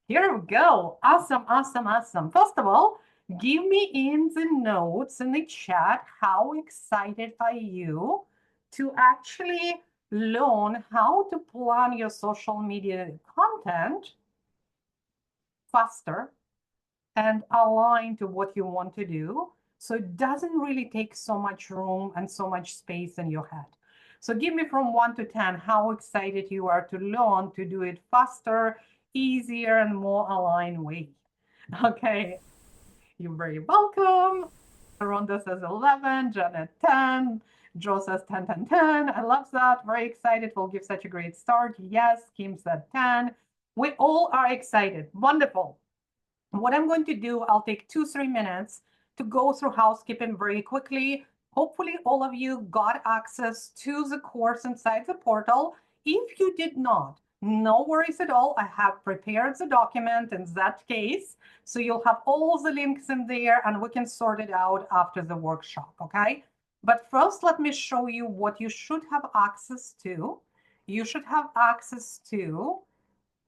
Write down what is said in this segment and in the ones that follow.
Here we go. Awesome, awesome, awesome. First of all, give me in the notes in the chat how excited are you to actually learn how to plan your social media content faster and align to what you want to do. So it doesn't really take so much room and so much space in your head. So give me from 1 to 10 how excited you are to learn to do it faster, easier, and more aligned way. Okay, you're very welcome. Rhonda says 11, Janet 10, Joe says 10, 10, 10. I love that. Very excited. We'll give such a great start. Yes, Kim said 10. We all are excited. Wonderful. What I'm going to do, I'll take 2-3 minutes to go through housekeeping very quickly. Hopefully all of you got access to the course inside the portal. If you did not, no worries at all. I have prepared the document in that case. So you'll have all the links in there and we can sort it out after the workshop, okay? But first, let me show you what you should have access to. You should have access to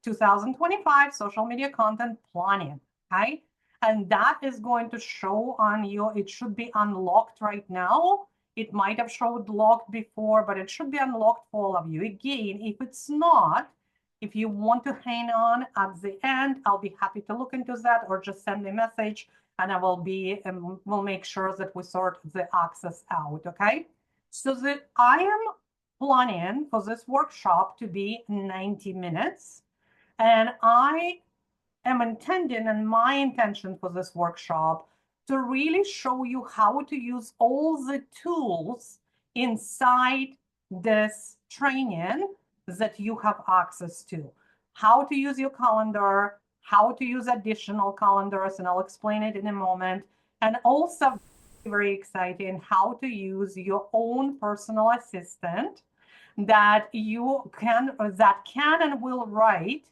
2025 social media content planning, okay? And that is going to show on your, it should be unlocked right now. It might have showed locked before, but it should be unlocked for all of you. Again, if it's not, if you want to hang on at the end, I'll be happy to look into that or just send me a message and I will be, we'll make sure that we sort the access out, okay? So I am planning for this workshop to be 90 minutes. And I am intending, and my intention for this workshop, to really show you how to use all the tools inside this training that you have access to. How to use your calendar, how to use additional calendars, and I'll explain it in a moment. And also, very exciting, how to use your own personal assistant that can and will write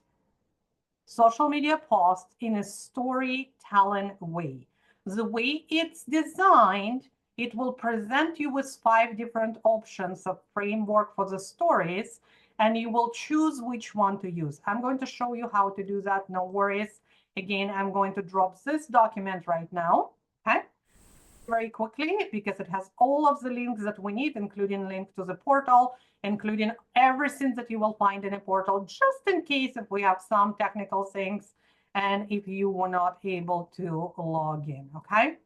social media posts in a storytelling way. The way it's designed, it will present you with 5 different options of framework for the stories, and you will choose which one to use. I'm going to show you how to do that, no worries. Again, I'm going to drop this document right now, okay? Very quickly because it has all of the links that we need, including link to the portal, including everything that you will find in a portal, just in case if we have some technical things and if you were not able to log in, okay?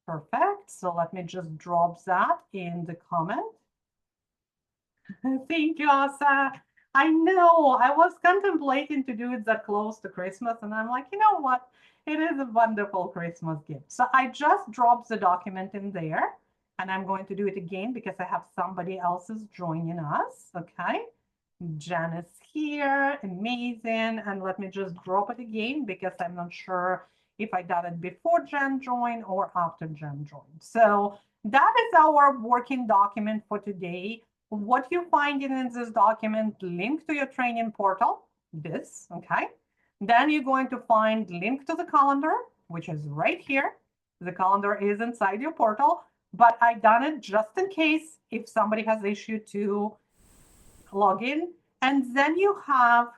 Perfect. So let me just drop that in the comment. Thank you, Asa. I know I was contemplating to do it that close to Christmas, and I'm like, you know what? It is a wonderful Christmas gift. So I just dropped the document in there, and I'm going to do it again because I have somebody else's joining us. Okay. Jen is here. Amazing. And let me just drop it again because I'm not sure if I done it before Jen joined or after Jen joined. So that is our working document for today. What you find in this document, link to your training portal, this, okay? Then you're going to find link to the calendar, which is right here. The calendar is inside your portal, but I done it just in case if somebody has issue to log in. And then you have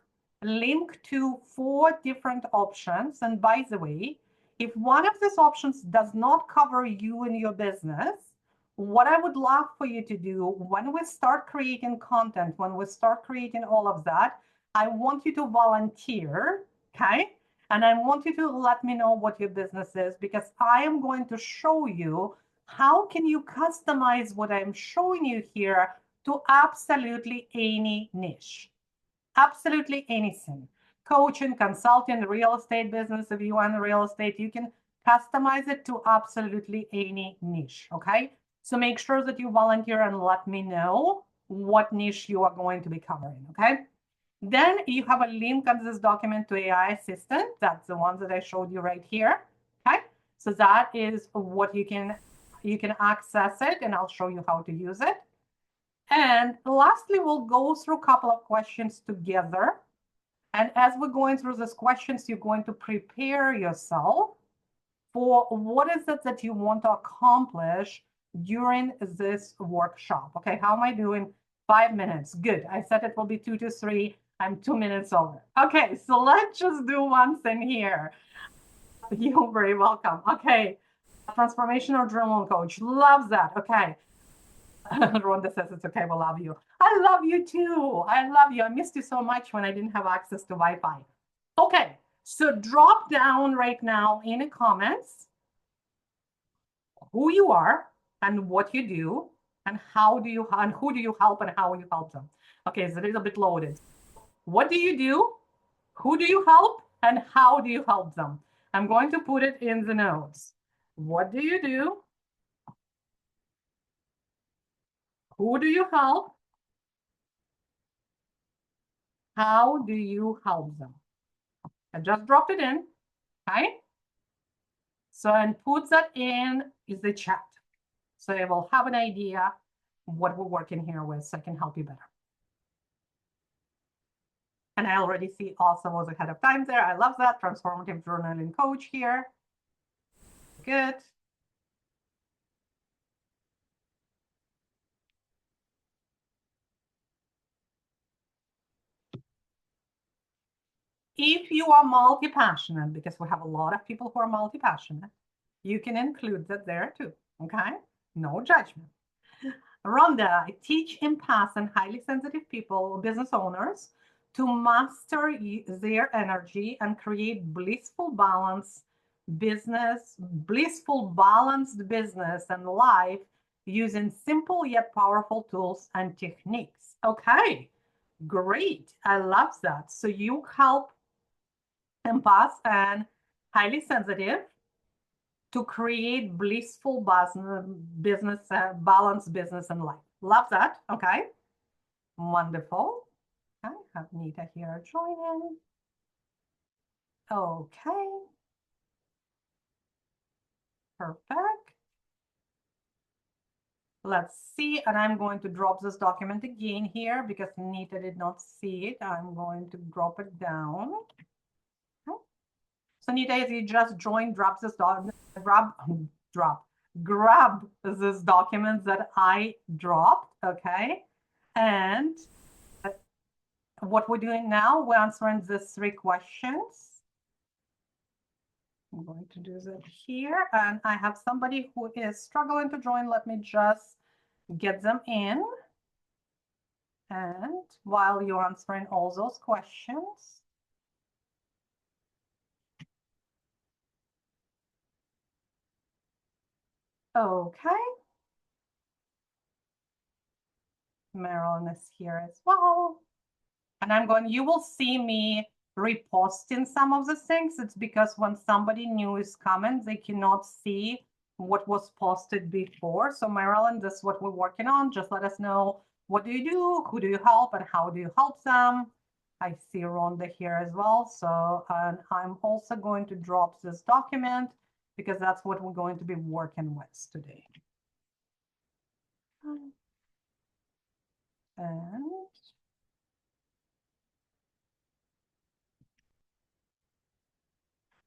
link to 4 different options. And by the way, if one of these options does not cover you and your business, what I would love for you to do when we start creating content, when we start creating all of that, I want you to volunteer, okay? And I want you to let me know what your business is because I am going to show you how can you customize what I'm showing you here to absolutely any niche, absolutely anything. Coaching, consulting, real estate business, if you want real estate, you can customize it to absolutely any niche, okay? So make sure that you volunteer and let me know what niche you are going to be covering, okay? Then you have a link on this document to AI Assistant. That's the one that I showed you right here, okay? So that is what you can access it, and I'll show you how to use it. And lastly, we'll go through a couple of questions together. And as we're going through these questions, you're going to prepare yourself for what is it that you want to accomplish during this workshop. Okay, how am I doing? 5 minutes. Good. I said it will be 2 to 3. I'm 2 minutes over. Okay, so let's just do one thing here. You're very welcome. Okay, transformational journal coach. Loves that. Okay. Rhonda says it's okay. We love you. I love you too. I love you. I missed you so much when I didn't have access to Wi-Fi. Okay, so drop down right now in the comments who you are and what you do and how do you and who do you help and how you help them. Okay, it's a little bit loaded. What do you do? Who do you help and how do you help them? I'm going to put it in the notes. What do you do? Who do you help? How do you help them? I just dropped it in, okay? So, and put that in is the chat. So I will have an idea what we're working here with so I can help you better. And I already see also was ahead of time there. I love that. Transformative journaling coach here. Good. If you are multi-passionate, because we have a lot of people who are multi-passionate, you can include that there too, okay? No judgment. Rhonda, I teach empaths and highly sensitive people, business owners, to master their energy and create blissful balanced business and life using simple yet powerful tools and techniques. Okay, great. I love that. So you help empaths and highly sensitive to create blissful business, balanced business and life. Love that. Okay. Wonderful. I have Nita here joining. Okay. Perfect. Let's see. And I'm going to drop this document again here because Nita did not see it. I'm going to drop it down. Okay. So Nita, if you just joined, drop this document, grab this document that I dropped, okay? And what we're doing now, we're answering these 3 questions. I'm going to do that here. And I have somebody who is struggling to join. Let me just get them in. And while you're answering all those questions, okay. Marilyn is here as well. And you will see me reposting some of the things. It's because when somebody new is coming, they cannot see what was posted before. So Marilyn, this is what we're working on. Just let us know, what do you do? Who do you help? And how do you help them? I see Rhonda here as well. So and I'm also going to drop this document because that's what we're going to be working with today.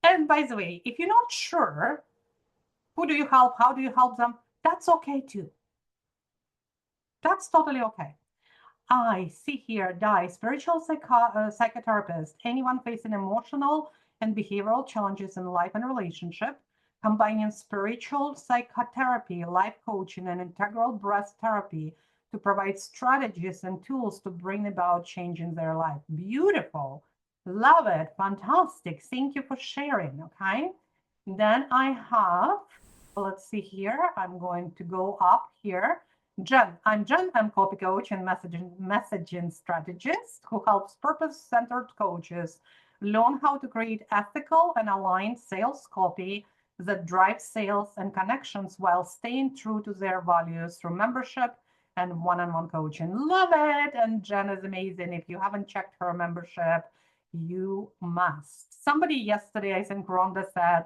And by the way, if you're not sure, who do you help? How do you help them? That's okay too. That's totally okay. I see here, spiritual psychotherapist, anyone facing emotional and behavioral challenges in life and relationship, combining spiritual psychotherapy, life coaching, and integral breath therapy to provide strategies and tools to bring about change in their life. Beautiful. Love it. Fantastic. Thank you for sharing. Okay. Then I have, let's see here. I'm going to go up here. Jen. I'm Jen. I'm copy coach and messaging strategist who helps purpose-centered coaches learn how to create ethical and aligned sales copy that drives sales and connections while staying true to their values through membership and one-on-one coaching. Love it. And Jen is amazing. If you haven't checked her membership, you must. Somebody yesterday, I think Rhonda said,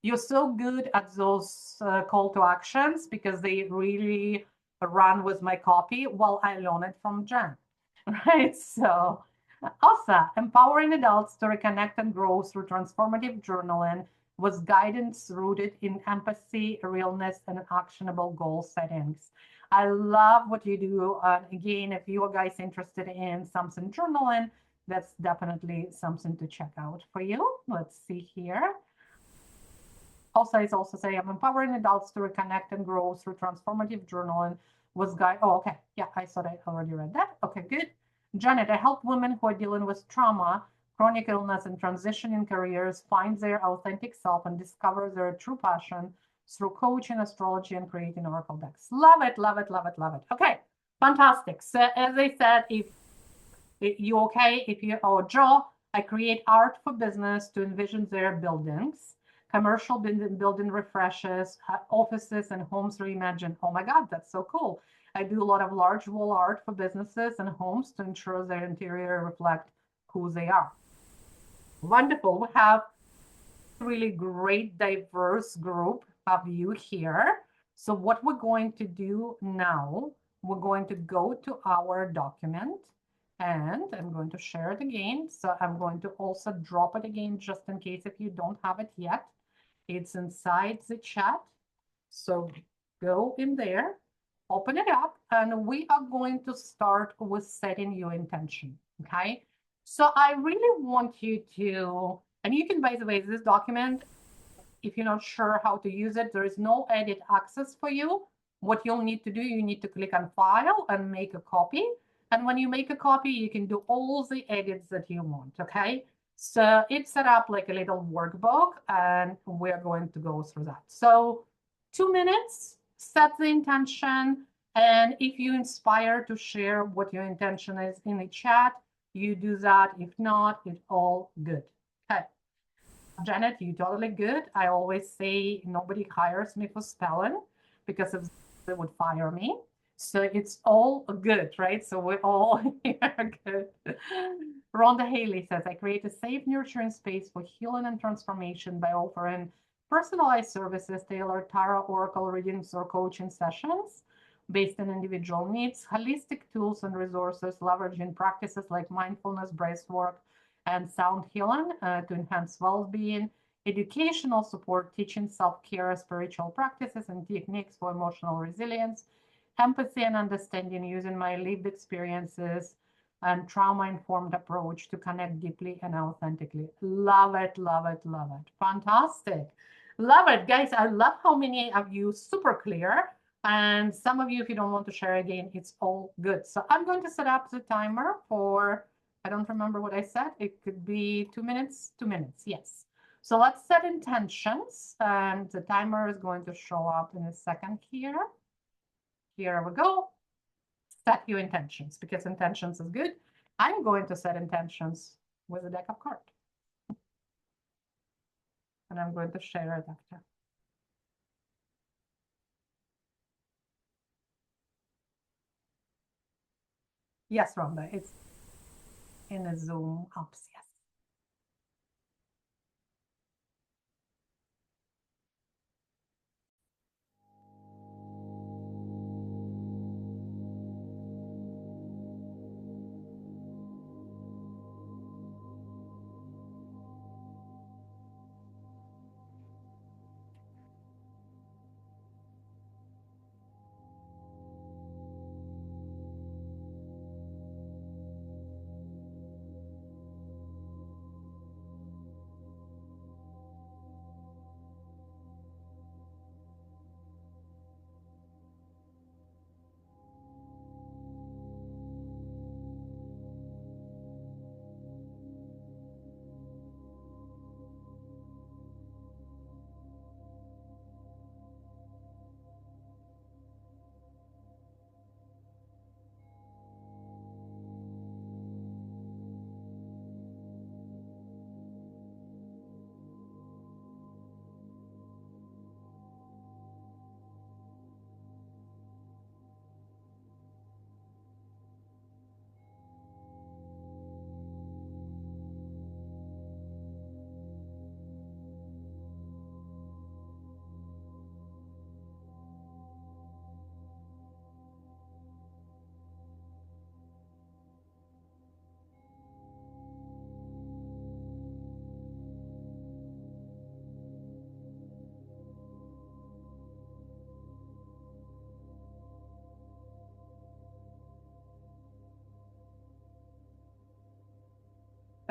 you're so good at those call to actions because they really run with my copy. Well, I learned it from Jen, right? So also empowering adults to reconnect and grow through transformative journaling with guidance rooted in empathy, realness, and actionable goal settings. I love what you do. Again, if you guys interested in something journaling, that's definitely something to check out for you. Let's see here. Also, it's also say I'm empowering adults to reconnect and grow through transformative journaling with guide. Oh, okay. Yeah, I thought I already read that. Okay, good. Janet, I help women who are dealing with trauma, chronic illness, and transitioning careers find their authentic self and discover their true passion through coaching, astrology, and creating oracle decks. Love it, love it, love it, love it. Okay, fantastic. So as I said, if you okay, if you or Joe, I create art for business to envision their buildings, commercial building refreshes, offices and homes reimagined. Oh my God, that's so cool. I do a lot of large wall art for businesses and homes to ensure their interior reflect who they are. Wonderful. We have a really great diverse group of you here. So what we're going to do now, we're going to go to our document and I'm going to share it again. So I'm going to also drop it again just in case if you don't have it yet. It's inside the chat. So go in there, open it up, and we are going to start with setting your intention, okay? So I really want you to, and you can, by the way, this document, if you're not sure how to use it, there is no edit access for you. What you'll need to do, you need to click on file and make a copy. And when you make a copy, you can do all the edits that you want, okay? So it's set up like a little workbook and we're going to go through that. So 2 minutes, set the intention. And if you inspire to share what your intention is in the chat, you do that. If not, it's all good. Okay. Janet, you totally good. I always say nobody hires me for spelling because if they would fire me. So it's all good, right? So we're all here good. Rhonda Haley says, I create a safe, nurturing space for healing and transformation by offering personalized services, tailored tarot, oracle readings, or coaching sessions based on individual needs, holistic tools and resources, leveraging practices like mindfulness, breath work, and sound healing to enhance well-being, educational support, teaching self-care, spiritual practices and techniques for emotional resilience, empathy and understanding using my lived experiences and trauma-informed approach to connect deeply and authentically. Love it, love it, love it. Fantastic. Love it, guys. I love how many of you super clear. And some of you, if you don't want to share again, it's all good. So I'm going to set up the timer for, I don't remember what I said. It could be 2 minutes, 2 minutes. Yes. So let's set intentions. And the timer is going to show up in a second here. Here we go. Set your intentions because intentions is good. I'm going to set intentions with a deck of cards. And I'm going to share it after. Yes, Rhonda, it's in a Zoom apps, yes.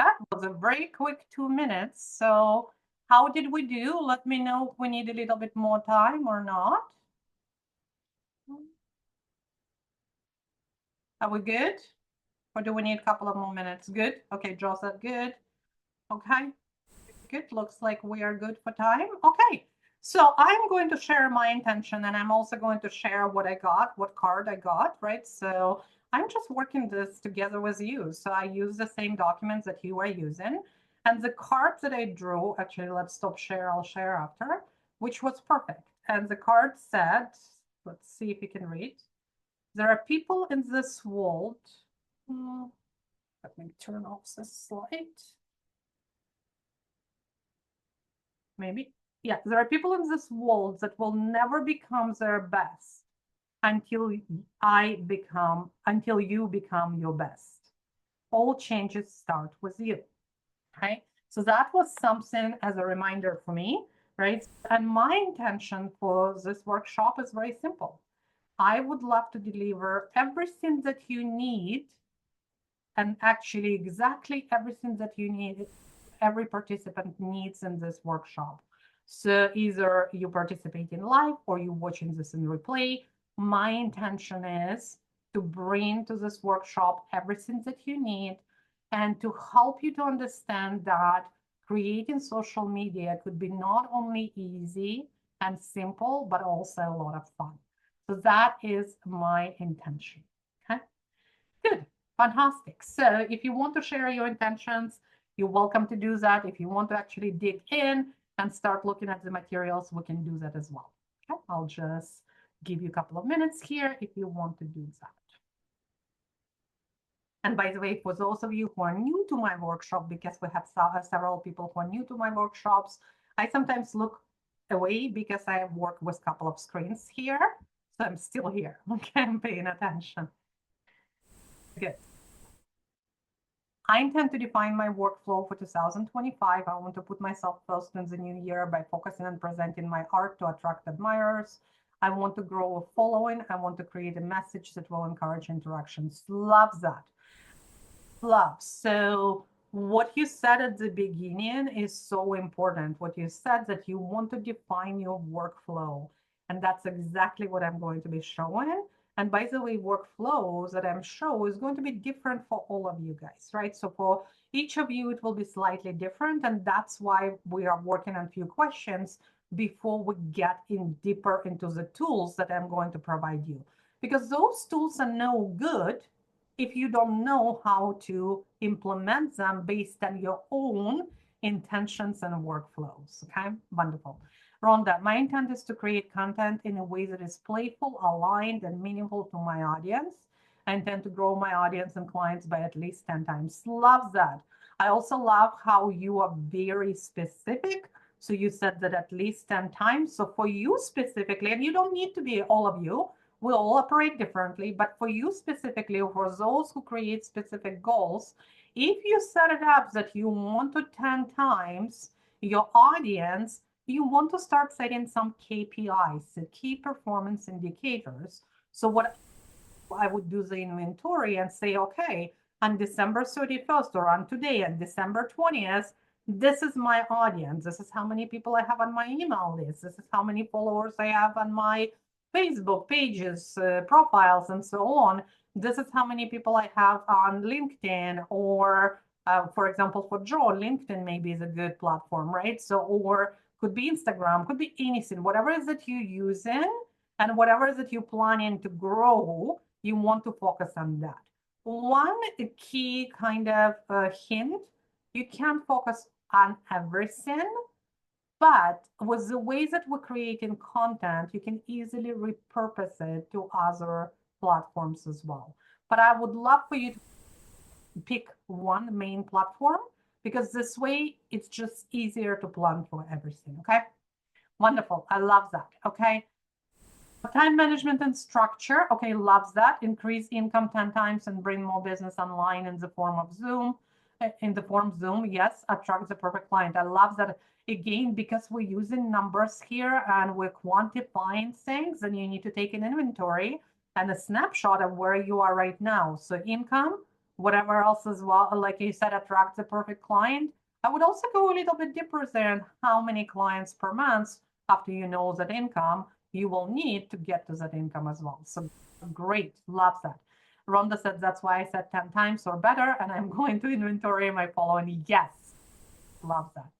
That was a very quick 2 minutes. So how did we do? Let me know if we need a little bit more time or not. Are we good? Or do we need a couple of more minutes? Good. Okay, Joe said good. Okay, good. Looks like we are good for time. Okay, so I'm going to share my intention and I'm also going to share what I got, what card I got, right? So I'm just working this together with you. So I use the same documents that you are using. And the cards that I drew, actually, let's stop share, I'll share after, which was perfect. And the card said, let's see if you can read. There are people in this world. Let me turn off this slide. Maybe. Yeah, there are people in this world that will never become their best until you become your best. All changes start with you. Okay. So that was something as a reminder for me, right? And my intention for this workshop is very simple. I would love to deliver everything that you need, and actually exactly everything that you need, every participant needs in this workshop. So either you participate in live or you're watching this in replay. My intention is to bring to this workshop everything that you need and to help you to understand that creating social media could be not only easy and simple, but also a lot of fun. So that is my intention. Okay, good. Fantastic. So if you want to share your intentions, you're welcome to do that. If you want to actually dig in and start looking at the materials, we can do that as well. Okay, I'll just give you a couple of minutes here if you want to do that. And by the way, for those of you who are new to my workshop, because we have several people who are new to my workshops, I sometimes look away because I work with a couple of screens here. So I'm still here. Okay, I'm paying attention. Good. I intend to define my workflow for 2025. I want to put myself first in the new year by focusing on presenting my art to attract admirers. I want to grow a following. I want to create a message that will encourage interactions. Love that. Love. So what you said at the beginning is so important. What you said that you want to define your workflow. And that's exactly what I'm going to be showing. And by the way, workflows that I'm showing is going to be different for all of you guys, right? So for each of you, it will be slightly different. And that's why we are working on a few questions before we get in deeper into the tools that I'm going to provide you. Because those tools are no good if you don't know how to implement them based on your own intentions and workflows. Okay, wonderful. Rhonda, my intent is to create content in a way that is playful, aligned, and meaningful to my audience. I intend to grow my audience and clients by at least 10 times. Love that. I also love how you are very specific. So you said that at least 10 times. So for you specifically, and you don't need to be all of you, we all operate differently, but for you specifically, for those who create specific goals, if you set it up that you want to 10 times your audience, you want to start setting some KPIs, the key performance indicators. So what I would do the inventory and say, okay, on December 31st or on today, on December 20th, this is my audience. This is how many people I have on my email list. This is how many followers I have on my Facebook pages, profiles, and so on. This is how many people I have on LinkedIn, or for example, for Joe, LinkedIn maybe is a good platform, right? So, or could be Instagram, could be anything, whatever it is that you're using and whatever it is that you're planning to grow, you want to focus on that. One key kind of hint, you can't focus on everything, but with the ways that we're creating content, you can easily repurpose it to other platforms as well. But I would love for you to pick one main platform, because this way it's just easier to plan for everything. Okay, wonderful. I love that. Okay, time management and structure. Okay, loves that. Increase income 10 times and bring more business online in the form of Zoom. In the form Zoom, yes, attract the perfect client. I love that. Again, because we're using numbers here and we're quantifying things, and you need to take an inventory and a snapshot of where you are right now. So income, whatever else as well, like you said, attract the perfect client. I would also go a little bit deeper than how many clients per month after you know that income you will need to get to that income as well. So great, love that. Rhonda said that's why I said 10 times or better, and I'm going to inventory my following. Yes, love that.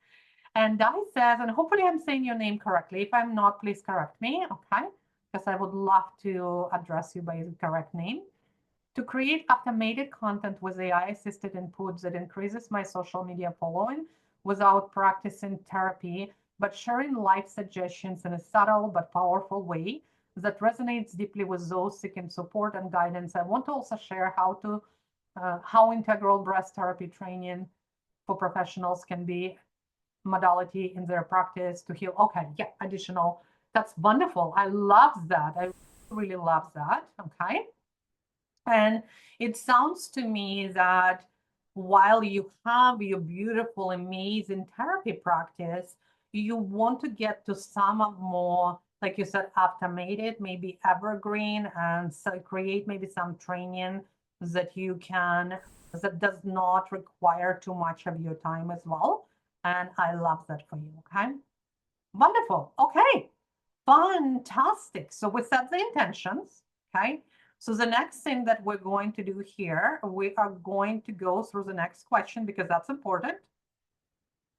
And Di says, and hopefully I'm saying your name correctly. If I'm not, please correct me, okay? Because I would love to address you by the correct name. To create automated content with AI-assisted input that increases my social media following without practicing therapy, but sharing life suggestions in a subtle but powerful way that resonates deeply with those seeking support and guidance. I want to also share how integral breast therapy training for professionals can be modality in their practice to heal. Okay, yeah, additional. That's wonderful. I love that. I really love that. Okay. And it sounds to me that while you have your beautiful, amazing therapy practice, you want to get to some of more, like you said, automated, maybe evergreen, and so create maybe some training that you can, that does not require too much of your time as well. And I love that for you. Okay. Wonderful. Okay. Fantastic. So we set the intentions. Okay. So the next thing that we're going to do here, we are going to go through the next question because that's important.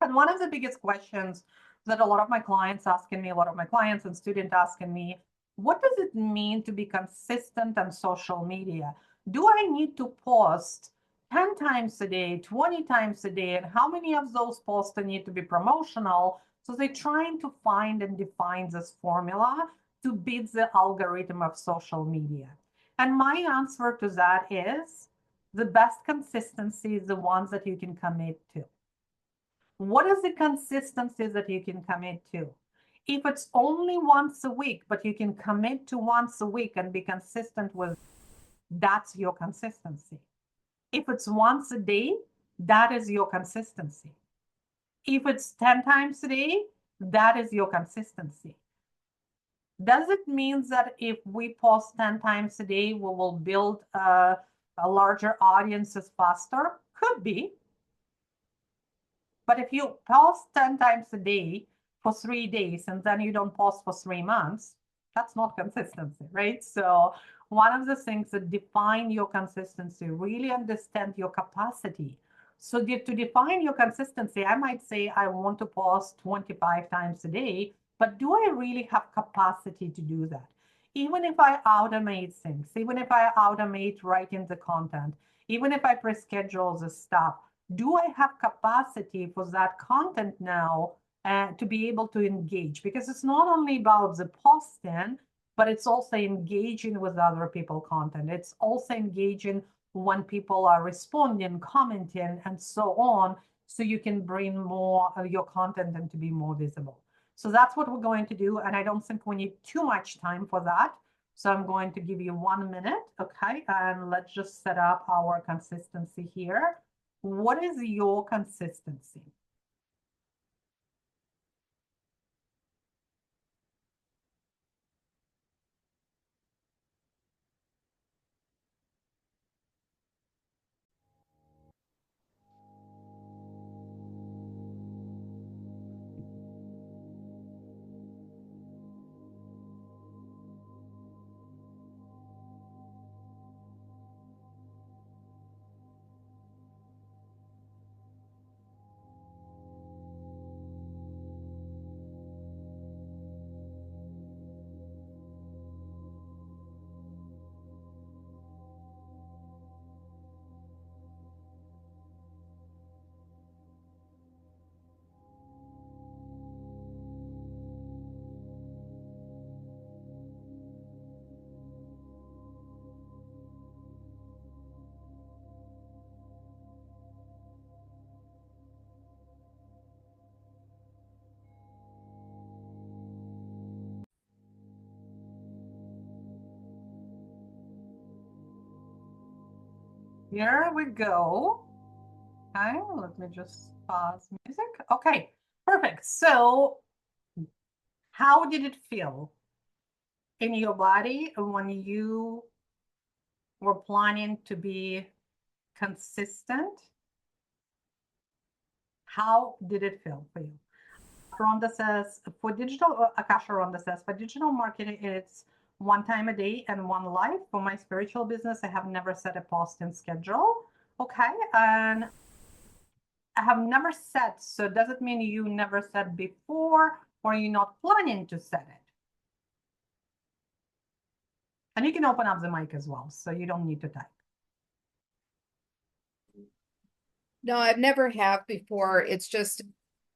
And one of the biggest questions that a lot of my clients asking me, a lot of my clients and students asking me, what does it mean to be consistent on social media? Do I need to post 10 times a day, 20 times a day? And how many of those posts need to be promotional? So they're trying to find and define this formula to beat the algorithm of social media. And my answer to that is the best consistency is the ones that you can commit to. What is the consistency that you can commit to? If it's only once a week, but you can commit to once a week and be consistent with, that's your consistency. If it's once a day, that is your consistency. If it's 10 times a day, that is your consistency. Does it mean that if we post 10 times a day, we will build a larger audiences faster? Could be. But if you post 10 times a day for 3 days and then you don't post for 3 months, that's not consistency, right? So one of the things that define your consistency, really understand your capacity. So to define your consistency, I might say I want to post 25 times a day, but do I really have capacity to do that? Even if I automate things, even if I automate writing the content, even if I pre-schedule the stuff, do I have capacity for that content now to be able to engage? Because it's not only about the posting, but it's also engaging with other people content. It's also engaging when people are responding, commenting, and so on, so you can bring more of your content and to be more visible. So that's what we're going to do. And I don't think we need too much time for that. So I'm going to give you 1 minute, okay? And let's just set up our consistency here. What is your consistency? Here we go. Okay, let me just pause music. Okay, perfect. So how did it feel in your body when you were planning to be consistent? How did it feel for you? Rhonda says, for digital, Akasha Rhonda says, for digital marketing, it's one time a day and one live. For my spiritual business, I have never set a post in schedule. Okay, and I have never set, so does it mean you never set before or you're not planning to set it? And you can open up the mic as well, so you don't need to type. No, I've never have before. It's just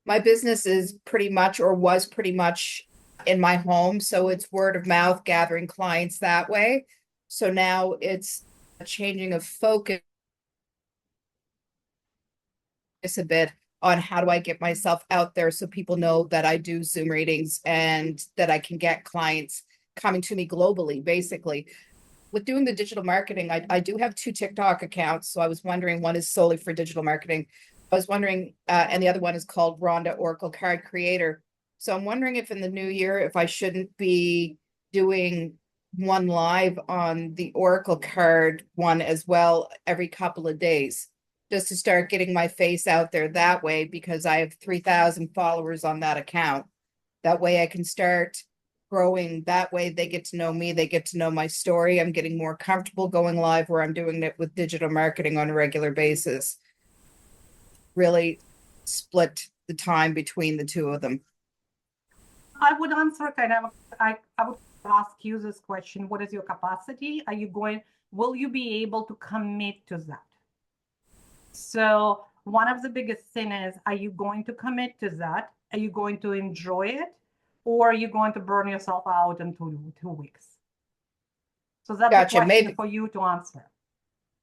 my business is pretty much or was pretty much in my home. So it's word of mouth, gathering clients that way. So now it's a changing of focus a bit on how do I get myself out there so people know that I do Zoom readings and that I can get clients coming to me globally, basically. With doing the digital marketing, I do have 2 TikTok accounts. So I was wondering, one is solely for digital marketing. I was wondering, and the other one is called Rhonda Oracle Card Creator. So I'm wondering if in the new year, if I shouldn't be doing one live on the Oracle card one as well every couple of days, just to start getting my face out there that way, because I have 3,000 followers on that account. That way I can start growing. That way they get to know me, they get to know my story. I'm getting more comfortable going live where I'm doing it with digital marketing on a regular basis. Really split the time between the two of them. I would answer kind of, I would ask you this question. What is your capacity? Are you going, will you be able to commit to that? So one of the biggest thing is, are you going to commit to that? Are you going to enjoy it? Or are you going to burn yourself out in 2 weeks? So that's a Gotcha. question Maybe, for you to answer.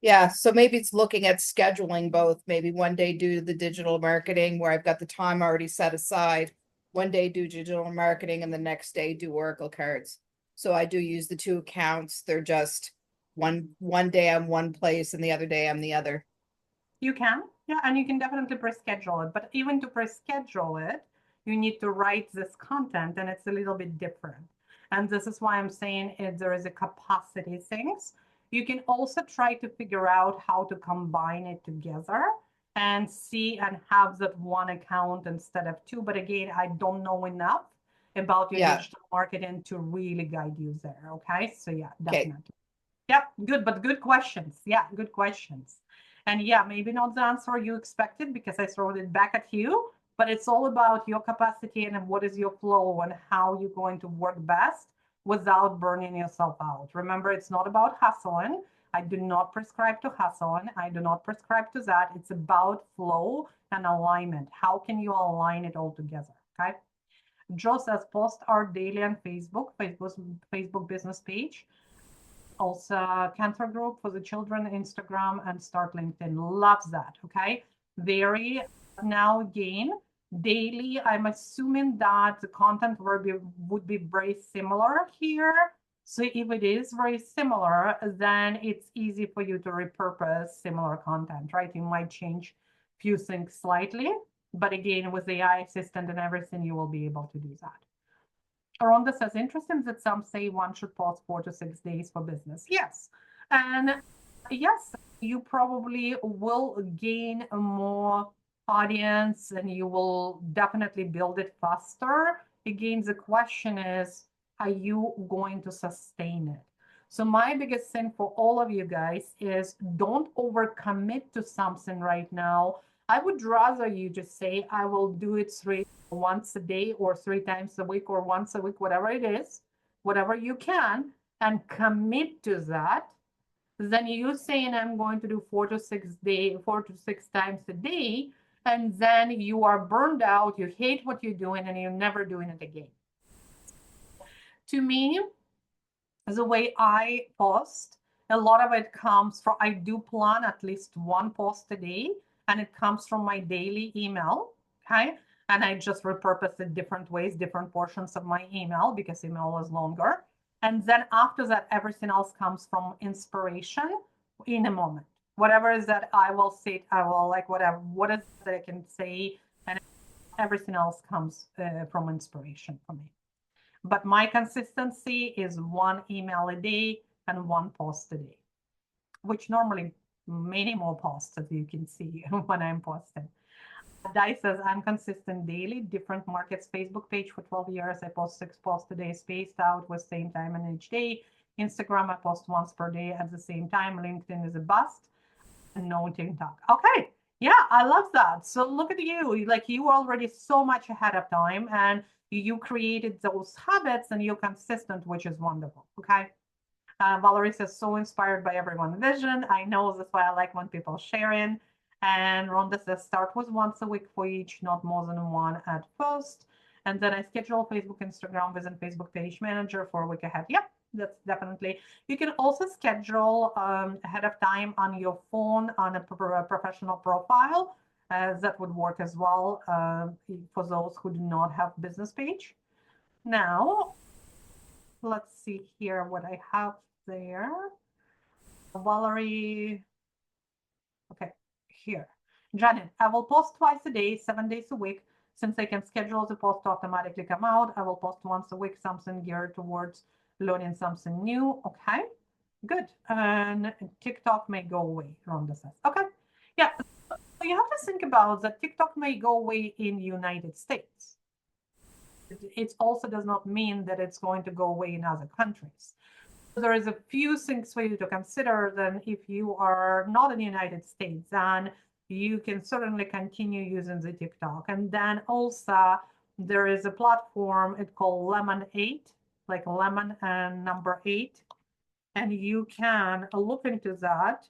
yeah. So maybe it's looking at scheduling both. Maybe one day do the digital marketing where I've got the time already set aside. One day do digital marketing and the next day do Oracle cards. So I do use the 2 accounts. They're just one day I'm one place and the other day I'm the other. You can, yeah, and you can definitely pre-schedule it. But even to pre-schedule it, you need to write this content, and it's a little bit different. And this is why I'm saying if there is a capacity things. You can also try to figure out how to combine it together and see and have that one account instead of 2. But again, I don't know enough about your Yeah. digital marketing to really guide you there. Okay, so yeah, Okay. definitely. Yep, good, but good questions. Yeah, good questions. And yeah, maybe not the answer you expected because I throw it back at you, but it's all about your capacity and what is your flow and how you're going to work best without burning yourself out. Remember, it's not about hustling. I do not prescribe to hustling. I do not prescribe to that. It's about flow and alignment. How can you align it all together? Okay. Joe says post our daily on Facebook business page. Also cancer group for the children, Instagram, and start LinkedIn. Loves that. Okay, very. Now again, daily, I'm assuming that the content would be very similar here. So if it is very similar, then it's easy for you to repurpose similar content, right? You might change a few things slightly, but again, with the AI assistant and everything, you will be able to do that. Rhonda says, interesting that some say one should pause 4 to 6 days for business. Yes. And yes, you probably will gain a more audience and you will definitely build it faster. Again, the question is, are you going to sustain it? So my biggest thing for all of you guys is don't overcommit to something right now. I would rather you just say, I will do it once a day or 3 times a week or once a week, whatever it is, whatever you can, and commit to that. Then you saying I'm going to do 4 to 6 times a day, and then you are burned out, you hate what you're doing, and you're never doing it again. To me, the way I post, a lot of it comes from, I do plan at least 1 post a day, and it comes from my daily email. Okay. And I just repurpose it different ways, different portions of my email because email is longer. And then after that, everything else comes from inspiration in a moment. Whatever is that I will say, I will like whatever, what is that I can say, and everything else comes from inspiration for me. But my consistency is 1 email a day and 1 post a day, which normally many more posts, as you can see when I'm posting. Dai says, I'm consistent daily, different markets, Facebook page for 12 years. I post 6 posts a day, spaced out with same time and each day. Instagram, I post once per day at the same time. LinkedIn is a bust. And no TikTok. Okay. Yeah, I love that. So look at you. Like you were already so much ahead of time and you created those habits and you're consistent, which is wonderful. Okay. Valerie says, so inspired by everyone's vision. I know that's why I like when people sharing. And Rhonda says, start with once a week for each, not more than one at first. And then I schedule Facebook, Instagram within Facebook Page Manager for a week ahead. Yep, that's definitely. You can also schedule ahead of time on your phone on a professional profile. That would work as well for those who do not have business page. Now, let's see here what I have there. Valerie, okay, here. Janet, I will post twice a day, 7 days a week. Since I can schedule the post to automatically come out, I will post once a week, something geared towards learning something new. Okay, good. And TikTok may go away, Rhonda says. Okay, yeah. So you have to think about that TikTok may go away in the United States. It also does not mean that it's going to go away in other countries. There is a few things for you to consider. Then if you are not in the United States, then you can certainly continue using the TikTok. And then also there is a platform, it's called Lemon 8, like lemon and number 8. And you can look into that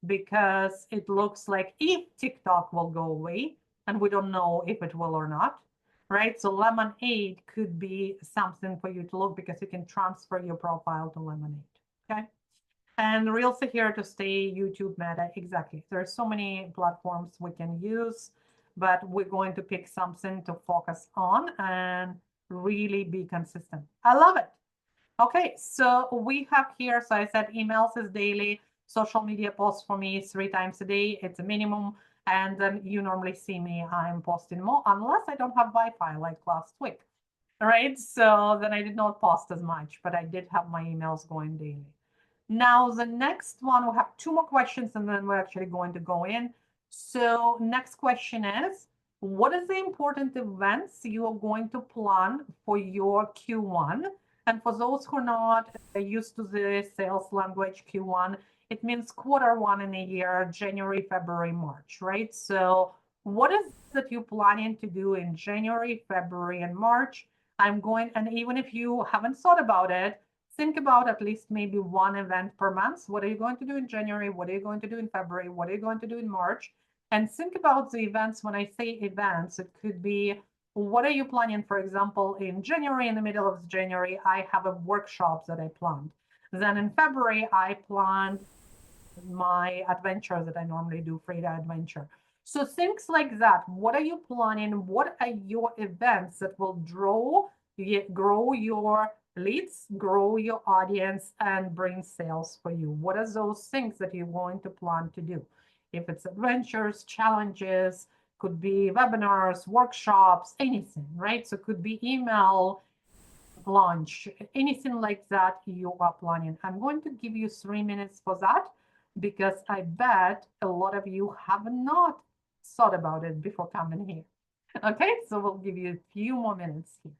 because it looks like if TikTok will go away, and we don't know if it will or not, right? So Lemonade could be something for you to look because you can transfer your profile to Lemonade, okay? And Reels are here to stay, YouTube, Meta, exactly. There are so many platforms we can use, but we're going to pick something to focus on and really be consistent. I love it. Okay, so we have here, so I said emails is daily, social media posts for me 3 times a day, it's a minimum. And then you normally see me, I'm posting more, unless I don't have Wi-Fi like last week. All right, so then I did not post as much, but I did have my emails going daily. Now, the next one, we have 2 more questions and then we're actually going to go in. So next question is, what is the important events you are going to plan for your Q1? And for those who are not used to the sales language Q1, it means Q1 in a year, January, February, March, right? So what is that you're planning to do in January, February, and March? I'm going, and even if you haven't thought about it, think about at least maybe one event per month. What are you going to do in January? What are you going to do in February? What are you going to do in March? And think about the events. When I say events, it could be, what are you planning? For example, in January, in the middle of January, I have a workshop that I planned. Then in February, I planned my adventure that I normally do, Frida Adventure. So things like that. What are you planning? What are your events that will grow your leads, grow your audience, and bring sales for you? What are those things that you're going to plan to do? If it's adventures, challenges, could be webinars, workshops, anything, right? So it could be email launch, anything like that you are planning. I'm going to give you 3 minutes for that because I bet a lot of you have not thought about it before coming here. Okay, so we'll give you a few more minutes here.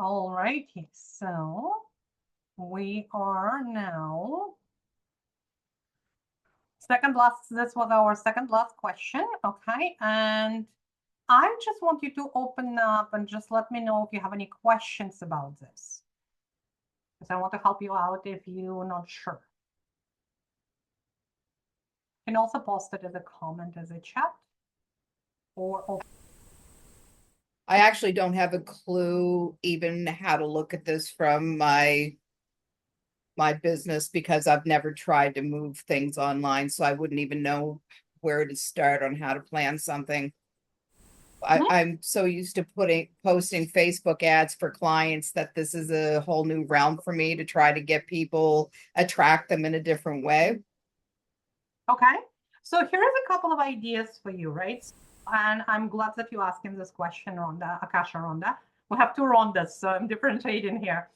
All righty. So we are now second last. This was our second last question. Okay. And I just want you to open up and just let me know if you have any questions about this. Because I want to help you out if you're not sure. You can also post it as a comment as a chat or I actually don't have a clue even how to look at this from my business because I've never tried to move things online, so I wouldn't even know where to start on how to plan something. I'm so used to posting Facebook ads for clients that this is a whole new realm for me to try to get people, attract them in a different way. Okay, so here's a couple of ideas for you, right? And I'm glad that you're asking this question, Rhonda, Akasha Rhonda. We have two Rhondas, so I'm differentiating here.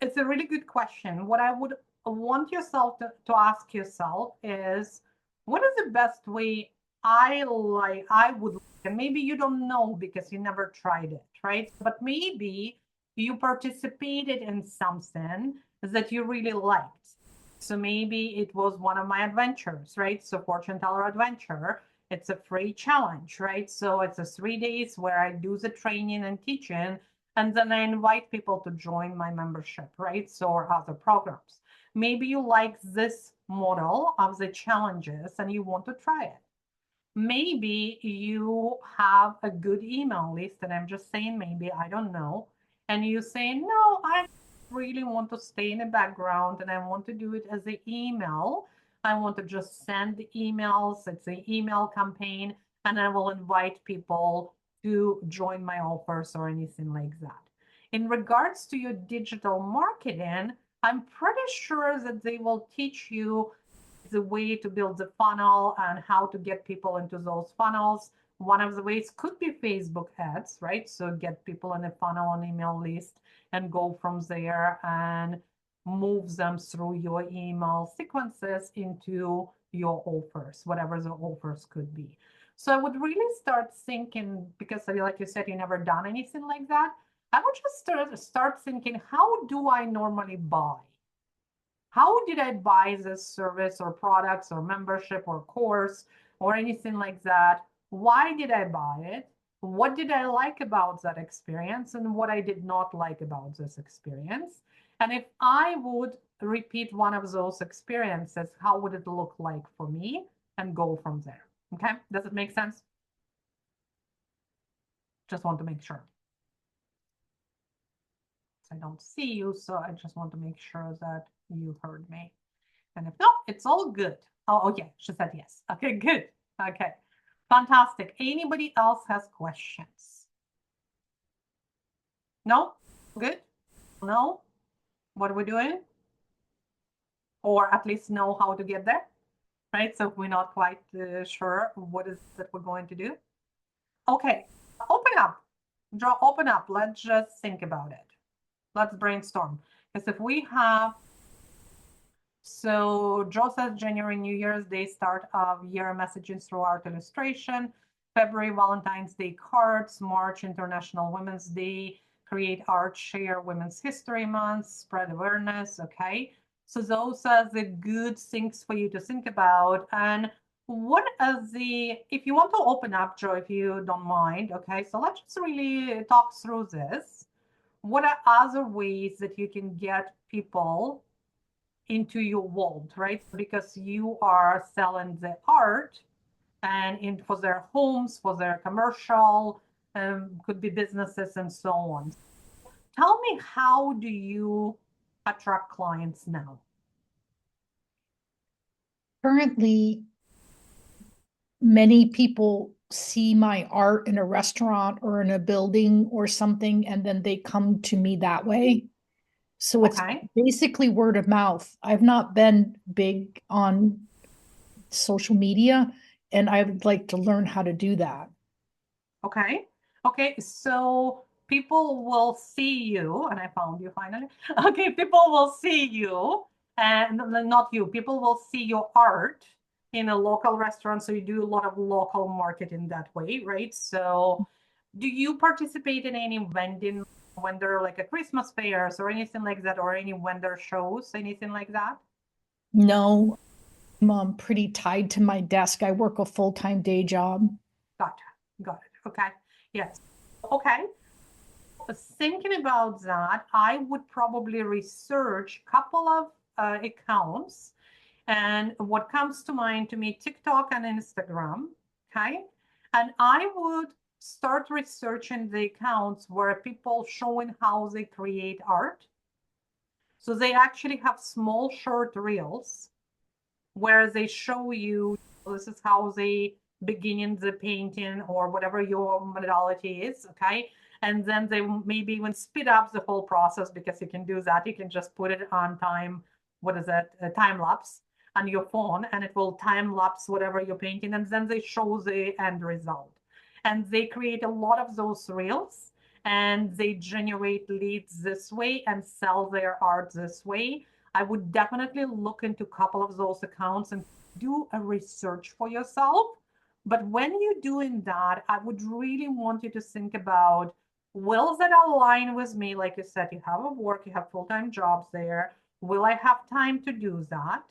It's a really good question. What I would want yourself to ask yourself is, what is the best way I would, and maybe you don't know because you never tried it, right? But maybe you participated in something that you really liked. So maybe it was one of my adventures, right? So Fortune Teller Adventure, it's a free challenge, right? So it's a 3 days where I do the training and teaching, and then I invite people to join my membership, right? So, or other programs. Maybe you like this model of the challenges and you want to try it. Maybe you have a good email list, and I'm just saying maybe, I don't know, and you say, no, I really want to stay in the background and I want to do it as an email. I want to just send the emails. It's an email campaign, and I will invite people to join my offers or anything like that. In regards to your digital marketing, I'm pretty sure that they will teach you the way to build the funnel and how to get people into those funnels. One of the ways could be Facebook ads, right? So get people in a funnel on email list and go from there and move them through your email sequences into your offers, whatever the offers could be. So I would really start thinking, because like you said, you never done anything like that. I would just start thinking, how do I normally buy? How did I buy this service or products or membership or course or anything like that? Why did I buy it? What did I like about that experience and what I did not like about this experience? And if I would repeat one of those experiences, how would it look like for me? And go from there. Okay, does it make sense? Just want to make sure. I don't see you, so I just want to make sure that you heard me. And if not, it's all good. Oh, yeah, she said yes. Okay, good. Okay, fantastic. Anybody else has questions? No? Good? No? What are we doing? Or at least know how to get there, right? So if we're not quite sure what is that we're going to do. Okay, open up. Draw, open up. Let's just think about it. Let's brainstorm. Because if we have So Joe says January New Year's Day start of year messaging through art illustration, February Valentine's Day cards, March International Women's Day, create art, share Women's History Month, spread awareness. Okay, so those are the good things for you to think about. And what are if you want to open up, Joe, if you don't mind, okay, so let's just really talk through this. What are other ways that you can get people into your world, right? Because you are selling the art and for their homes, for their commercial, could be businesses and so on. Tell me, how do you attract clients now? Currently, many people see my art in a restaurant or in a building or something, and then they come to me that way. So it's Okay. basically word of mouth. I've not been big on social media, and I would like to learn how to do that. Okay. Okay. So people will see you, and I found you finally. Okay. People will see you, and not you. People will see your art in a local restaurant. So you do a lot of local marketing that way, right? So do you participate in any vending when there are like a Christmas fairs or anything like that, or any vendor shows, anything like that? No, I'm pretty tied to my desk. I work a full-time day job. Gotcha. Got it. Okay. Yes. Okay. Thinking about that, I would probably research a couple of accounts. And what comes to mind to me, TikTok and Instagram. Okay. And I would start researching the accounts where people showing how they create art. So they actually have small short reels where they show you this is how they begin the painting or whatever your modality is, okay? And then they maybe even speed up the whole process because you can do that. You can just put it on time, what is it, a time lapse on your phone, and it will time lapse whatever you're painting, and then they show the end result. And they create a lot of those reels, and they generate leads this way and sell their art this way. I would definitely look into a couple of those accounts and do a research for yourself. But when you're doing that, I would really want you to think about, will that align with me? Like you said, you have a work, you have full-time jobs there. Will I have time to do that?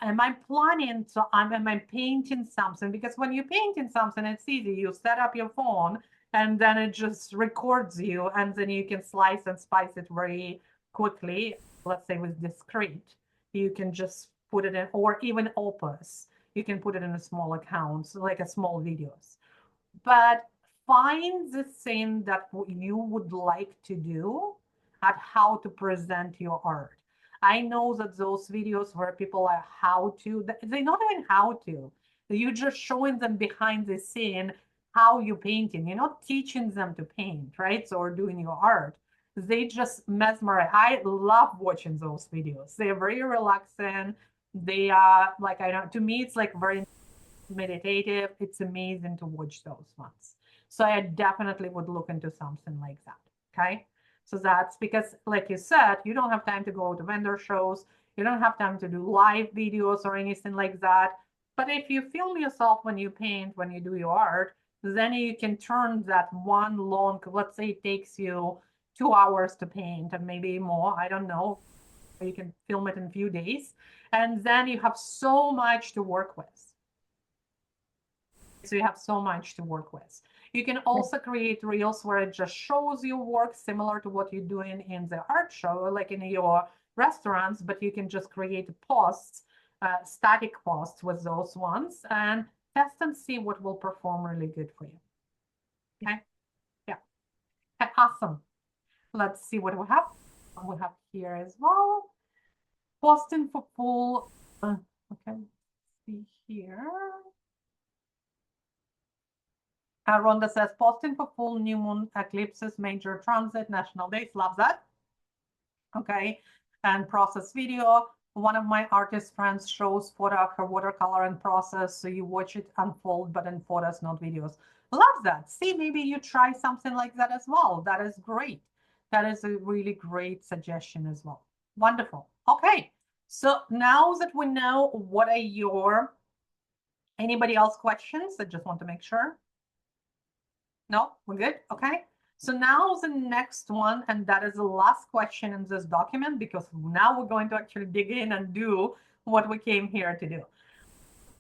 Am I planning? So am I painting something? Because when you're painting something, it's easy. You set up your phone and then it just records you, and then you can slice and spice it very quickly. Let's say with Discrete, you can just put it in, or even Opus, you can put it in a small account, so like a small videos. But find the thing that you would like to do at how to present your art. I know that those videos where people are how to, they're not even how to. You're just showing them behind the scene how you're painting. You're not teaching them to paint, right? So, or doing your art. They just mesmerize. I love watching those videos. They're very relaxing. They are like, I don't, to me, it's like very meditative. It's amazing to watch those ones. So I definitely would look into something like that. Okay. So that's because, like you said, you don't have time to go to vendor shows. You don't have time to do live videos or anything like that. But if you film yourself when you paint, when you do your art, then you can turn that one long, let's say it takes you 2 hours to paint and maybe more, I don't know. You can film it in a few days. And then you have so much to work with. So you have so much to work with. You can also create reels where it just shows your work similar to what you're doing in the art show, like in your restaurants, but you can just create posts, static posts with those ones and test and see what will perform really good for you. Okay. Yeah. Okay, awesome. Let's see what we have. We have here as well. Posting for full. Okay. See here. Rhonda says, posting for full new moon eclipses, major transit, national days. Love that. Okay. And process video. One of my artist friends shows photo of her watercolor and process. So you watch it unfold, but in photos, not videos. Love that. See, maybe you try something like that as well. That is great. That is a really great suggestion as well. Wonderful. Okay. So now that we know what are your, anybody else questions? I just want to make sure. No, we're good. Okay. So now the next one, and that is the last question in this document, because now we're going to actually dig in and do what we came here to do.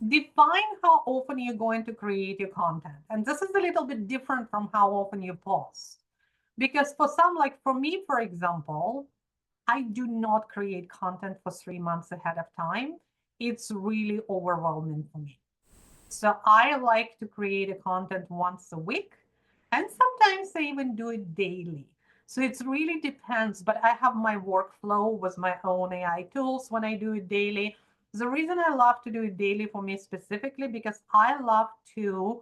Define how often you're going to create your content. And this is a little bit different from how often you post. Because for some, like for me, for example, I do not create content for 3 months ahead of time. It's really overwhelming for me. So I like to create a content once a week, and sometimes I even do it daily. So it really depends, but I have my workflow with my own AI tools when I do it daily. The reason I love to do it daily for me specifically, because I love to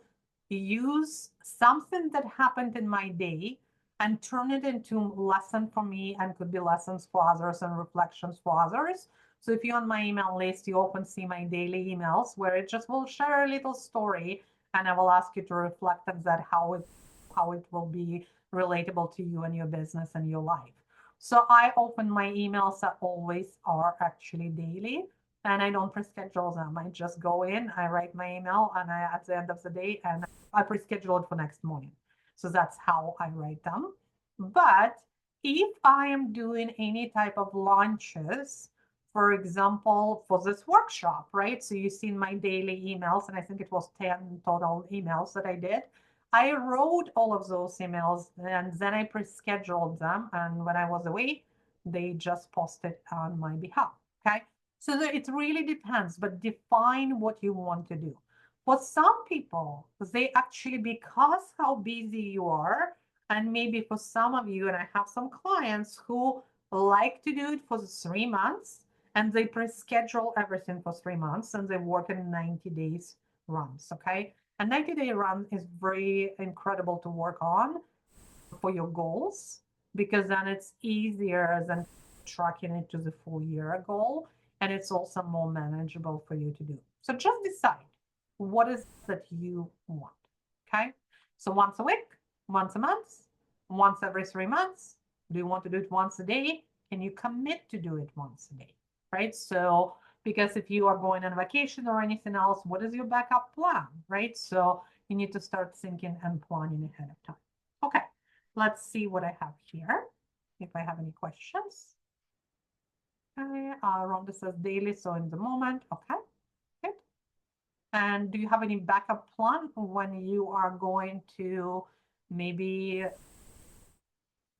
use something that happened in my day and turn it into lesson for me, and could be lessons for others and reflections for others. So if you're on my email list, you often see my daily emails where it just will share a little story, and I will ask you to reflect on that, how it will be relatable to you and your business and your life. So I open my emails that always are actually daily, and I don't pre-schedule them. I just go in, I write my email, and at the end of the day, and I pre-schedule it for next morning. So that's how I write them. But if I am doing any type of launches, for example, for this workshop, right? So you've seen my daily emails, and I think it was 10 total emails that I did. I wrote all of those emails and then I pre-scheduled them. And when I was away, they just posted on my behalf. Okay. So it really depends, but define what you want to do. For some people, they actually, because how busy you are, and maybe for some of you, and I have some clients who like to do it for the 3 months and they pre-schedule everything for 3 months and they work in 90 days runs. Okay. A 90-day run is very incredible to work on for your goals because then it's easier than tracking it to the full year goal. And it's also more manageable for you to do. So just decide what is that you want. Okay. So once a week, once a month, once every 3 months. Do you want to do it once a day? Can you commit to do it once a day? Right. So because if you are going on vacation or anything else, what is your backup plan? Right. So you need to start thinking and planning ahead of time. Okay. Let's see what I have here. If I have any questions. Okay. Rhonda says daily. So in the moment. Okay. Good. And do you have any backup plan when you are going to maybe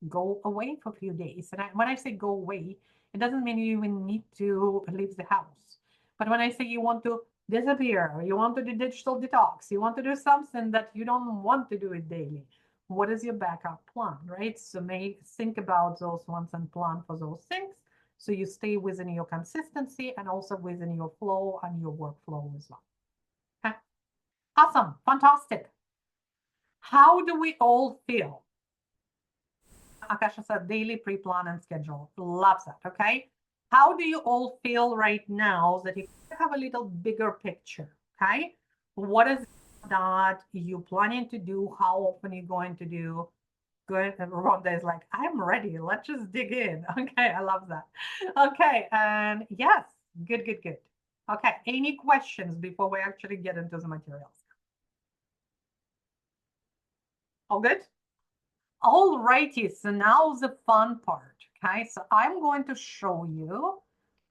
go away for a few days? And when I say go away, it doesn't mean you even need to leave the house. But when I say you want to disappear, you want to do digital detox, you want to do something that you don't want to do it daily, what is your backup plan, right? So think about those ones and plan for those things so you stay within your consistency and also within your flow and your workflow as well. Okay. Awesome. Fantastic. How do we all feel? Akasha said daily pre-plan and schedule. Loves that. Okay. How do you all feel right now that you have a little bigger picture? Okay. What is that you planning to do? How often are you going to do? Good. And Rhonda is like, I'm ready. Let's just dig in. Okay. I love that. Okay. And yes, good, good, good. Okay. Any questions before we actually get into the materials? All good? All righty, so now the fun part, okay? So I'm going to show you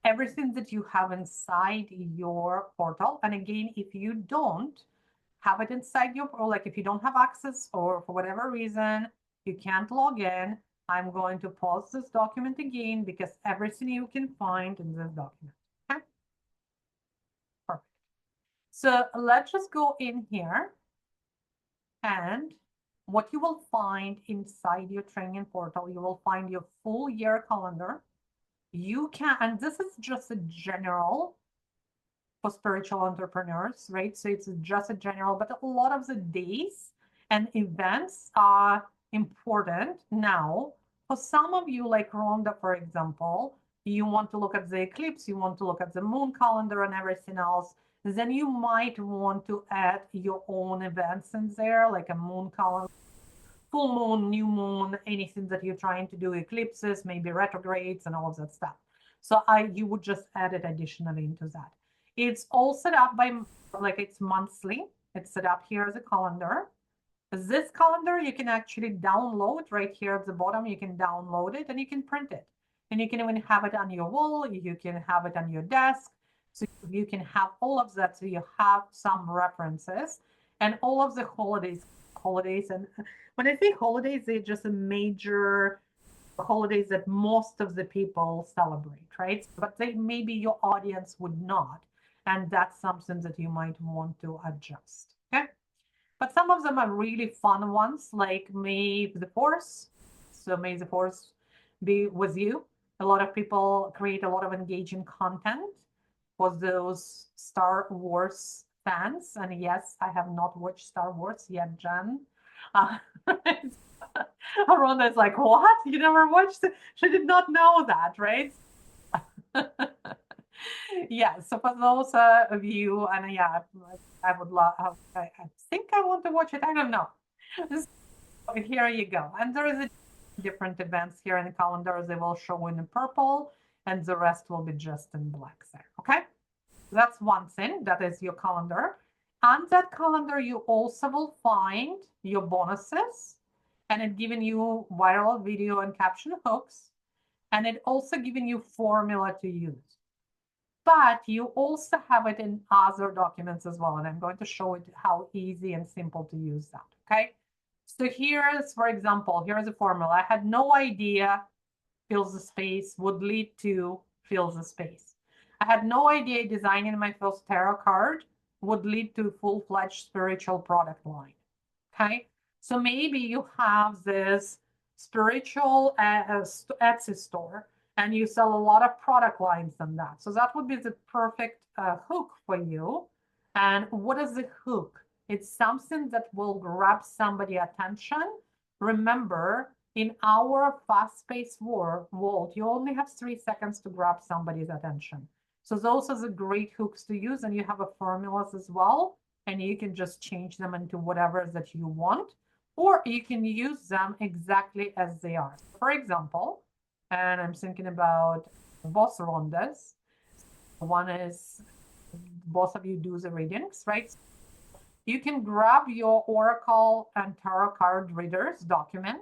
everything that you have inside your portal. And again, if you don't have it inside your, or like if you don't have access or for whatever reason, you can't log in, I'm going to pause this document again because everything you can find in this document, okay? Perfect. So let's just go in here and what you will find inside your training portal, you will find your full year calendar. You can, and this is just a general for spiritual entrepreneurs, right? So it's just a general, but a lot of the days and events are important now. For some of you, like Rhonda, for example, you want to look at the eclipse, you want to look at the moon calendar and everything else, then you might want to add your own events in there, like a moon calendar, full moon, new moon, anything that you're trying to do, eclipses, maybe retrogrades and all of that stuff. So you would just add it additionally into that. It's all set up by, like it's monthly. It's set up here as a calendar. This calendar you can actually download right here at the bottom. You can download it and you can print it. And you can even have it on your wall. You can have it on your desk. So you can have all of that. So you have some references and all of the holidays. And when I say holidays, they're just a major holidays that most of the people celebrate, right? But they maybe your audience would not. And that's something that you might want to adjust. Okay. But some of them are really fun ones, like May the 4th. So May the 4th be with you. A lot of people create a lot of engaging content for those Star Wars fans. And yes, I have not watched Star Wars yet, Jen. Rhonda is like, what? You never watched it? She did not know that, right? Yeah, so for those of you, and yeah, I would love, I think I want to watch it. I don't know. Here you go. And there is a different events here in the calendar. They will show in purple and the rest will be just in black there. Okay. That's one thing. That is your calendar. On that calendar, you also will find your bonuses, and it giving you viral video and caption hooks, and it also giving you formula to use. But you also have it in other documents as well, and I'm going to show it how easy and simple to use that, okay? So here's, for example, here's a formula. I had no idea fills the space would lead to fills the space. I had no idea designing my first tarot card would lead to full-fledged spiritual product line, okay? So maybe you have this spiritual Etsy store and you sell a lot of product lines in that. So that would be the perfect hook for you. And what is the hook? It's something that will grab somebody's attention. Remember, in our fast-paced world, you only have 3 seconds to grab somebody's attention. So those are the great hooks to use, and you have a formulas as well, and you can just change them into whatever that you want, or you can use them exactly as they are. For example, and I'm thinking about both rondas. One is both of you do the readings, right? You can grab your Oracle and Tarot card readers document,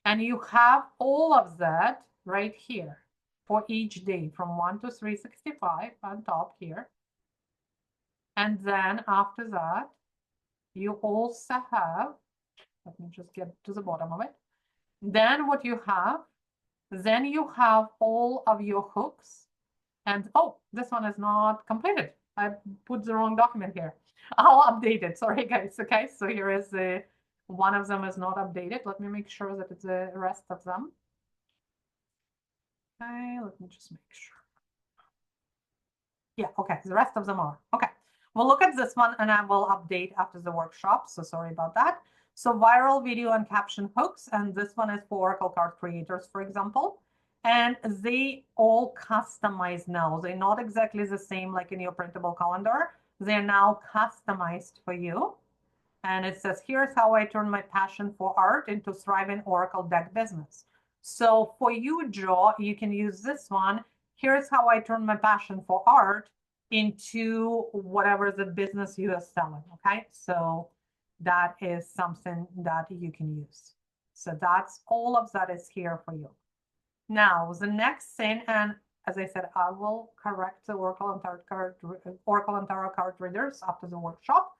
and you have all of that right here for each day from 1 to 365 on top here. And then after that, you also have, let me just get to the bottom of it. Then what you have, then you have all of your hooks. And oh, this one is not completed. I put the wrong document here. I'll update it. Sorry, guys. Okay, so here is the one of them is not updated. Let me make sure that it's the rest of them. Okay, let me just make sure. Yeah, okay, the rest of them are. Okay, we'll look at this one and I will update after the workshop. So sorry about that. So viral video and caption hooks, and this one is for Oracle card creators, for example. And they all customize now. They're not exactly the same like in your printable calendar. They're now customized for you. And it says, here's how I turn my passion for art into thriving Oracle deck business. So for you, Joe, you can use this one. Here's how I turn my passion for art into whatever the business you are selling, okay? So that is something that you can use. So that's all of that is here for you. Now, the next thing, and as I said, I will correct the Oracle and Tarot card readers after the workshop.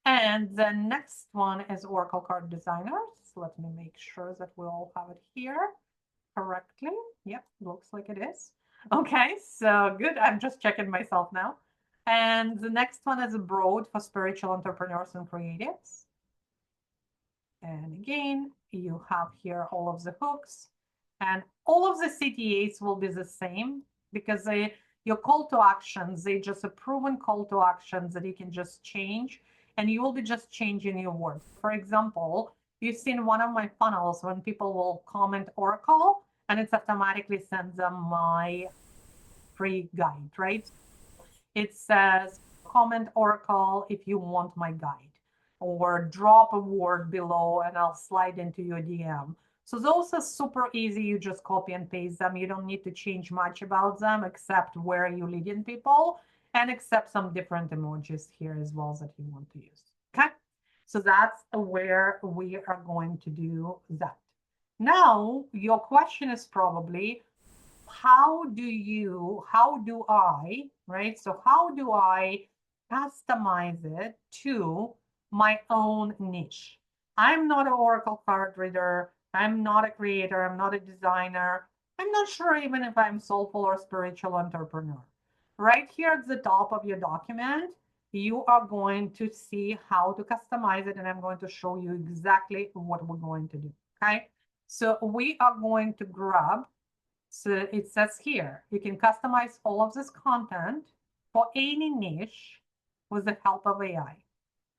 And the next one is Oracle card designers. Let me make sure that we all have it here correctly. Yep, looks like it is. Okay, so good. I'm just checking myself now. And the next one is Broad for spiritual entrepreneurs and creatives. And again, you have here all of the hooks, and all of the CTAs will be the same because your call to actions, they just a proven call to actions that you can just change, and you will be just changing your words. For example, you've seen one of my funnels when people will comment Oracle, and it's automatically sends them my free guide, right? It says, comment Oracle if you want my guide, or drop a word below and I'll slide into your DM. So those are super easy. You just copy and paste them. You don't need to change much about them except where you're leading people and except some different emojis here as well that you want to use. Okay, so that's where we are going to do that. Now, your question is probably, how do I, right? So how do I customize it to my own niche? I'm not an Oracle card reader. I'm not a creator. I'm not a designer. I'm not sure even if I'm soulful or spiritual entrepreneur. Right here at the top of your document, you are going to see how to customize it, and I'm going to show you exactly what we're going to do, okay? So we are going to grab, so it says here, you can customize all of this content for any niche with the help of AI.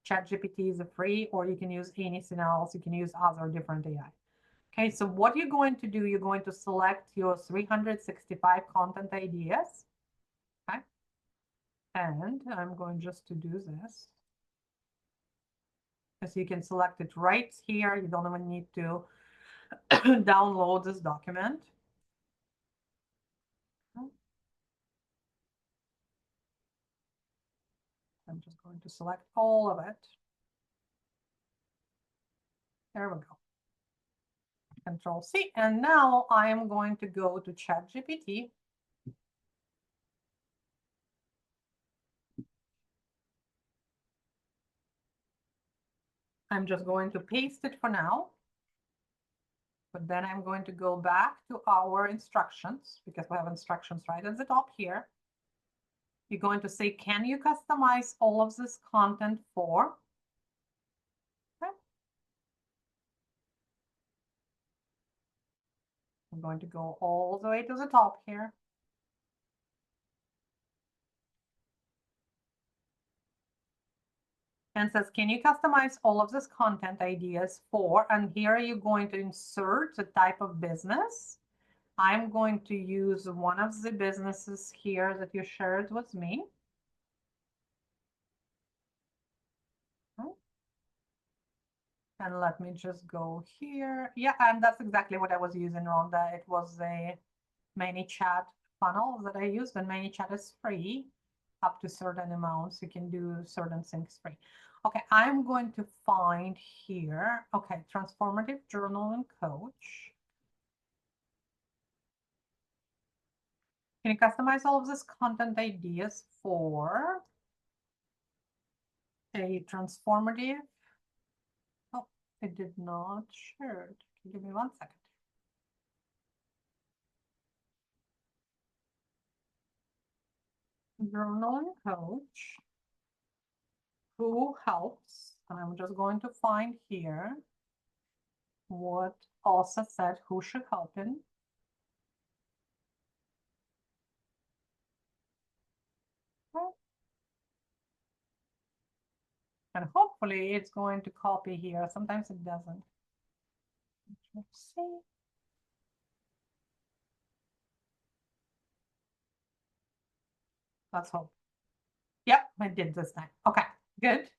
ChatGPT is a free, or you can use anything else. You can use other different AI. Okay, so what you're going to do, you're going to select your 365 content ideas. Okay, and I'm going just to do this. So you can select it right here. You don't even need to download this document. I'm just going to select all of it. There we go. Control C. And now I am going to go to ChatGPT. I'm just going to paste it for now. But then I'm going to go back to our instructions because we have instructions right at the top here. You're going to say, can you customize all of this content for? Okay. I'm going to go all the way to the top here. And says, can you customize all of this content ideas for? And here you're going to insert the type of business. I'm going to use one of the businesses here that you shared with me. Okay. And let me just go here. Yeah, and that's exactly what I was using, Rhonda. It was a ManyChat funnel that I used, and ManyChat is free up to certain amounts. You can do certain things free. Okay, I'm going to find here, okay, transformative journaling coach. Can you customize all of this content ideas for a transformative? Oh, it did not share it. Give me 1 second. Journaling coach who helps, and I'm just going to find here what Elsa said who should help him. And hopefully it's going to copy here. Sometimes it doesn't. Let's see. Let's hope. Yep, I did this time. Okay, good.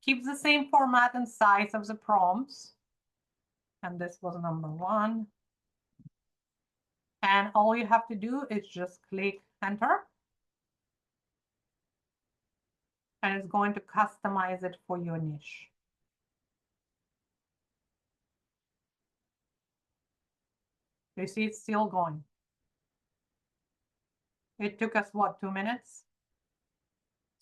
Keep the same format and size of the prompts. And this was number 1. And all you have to do is just click enter. And it's going to customize it for your niche. You see it's still going. It took us, what, 2 minutes?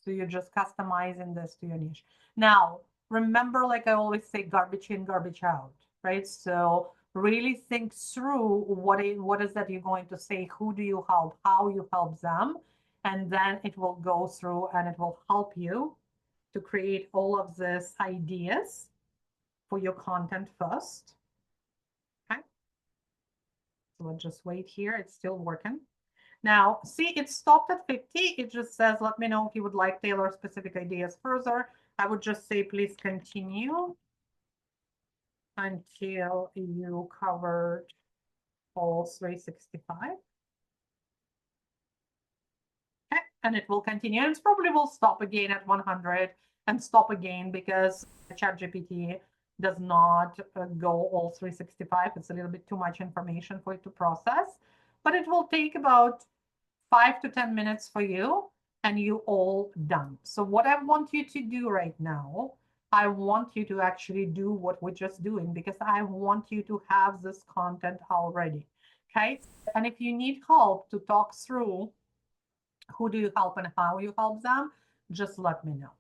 So you're just customizing this to your niche. Now, remember, like I always say, garbage in, garbage out, right? So really think through what is that you're going to say, who do you help, how you help them, and then it will go through and it will help you to create all of these ideas for your content first. Okay. So we'll just wait here. It's still working. Now, see, it stopped at 50. It just says, let me know if you would like tailor specific ideas further. I would just say, please continue until you covered all 365. Okay, and it will continue. And it probably will stop again at 100 and stop again because ChatGPT does not go all 365. It's a little bit too much information for it to process, but it will take about 5 to 10 minutes for you and you all done. So what I want you to do right now, I want you to actually do what we're just doing because I want you to have this content already. Okay. And if you need help to talk through who do you help and how you help them, just let me know.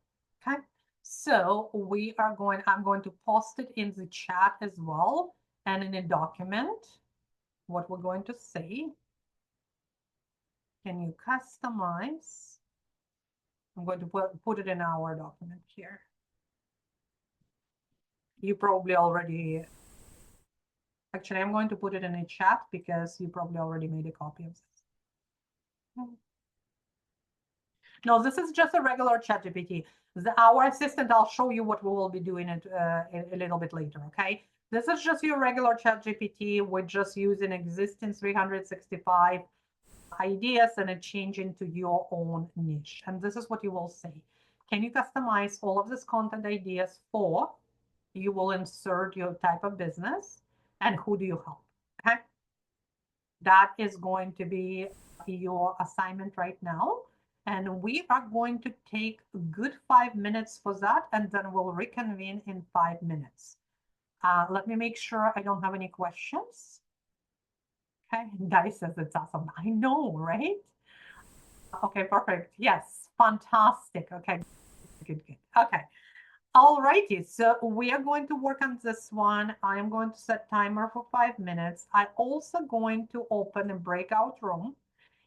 Okay. So I'm going to post it in the chat as well and in a document, what we're going to say. Can you customize? I'm going to put it in our document here. You probably already, actually, I'm going to put it in a chat because you probably already made a copy of this. No, this is just a regular ChatGPT. Our assistant, I'll show you what we will be doing it a little bit later, okay? This is just your regular ChatGPT. We're just using existing 365 ideas and it change into your own niche. And this is what you will say. Can you customize all of this content ideas for? You will insert your type of business and who do you help? Okay. That is going to be your assignment right now. And we are going to take a good 5 minutes for that, and then we'll reconvene in 5 minutes. Let me make sure I don't have any questions. Okay, Guy says it's awesome. I know, right? Okay, perfect. Yes, fantastic. Okay, good. Okay. All righty, so we are going to work on this one. I am going to set timer for 5 minutes. I'm also going to open a breakout room.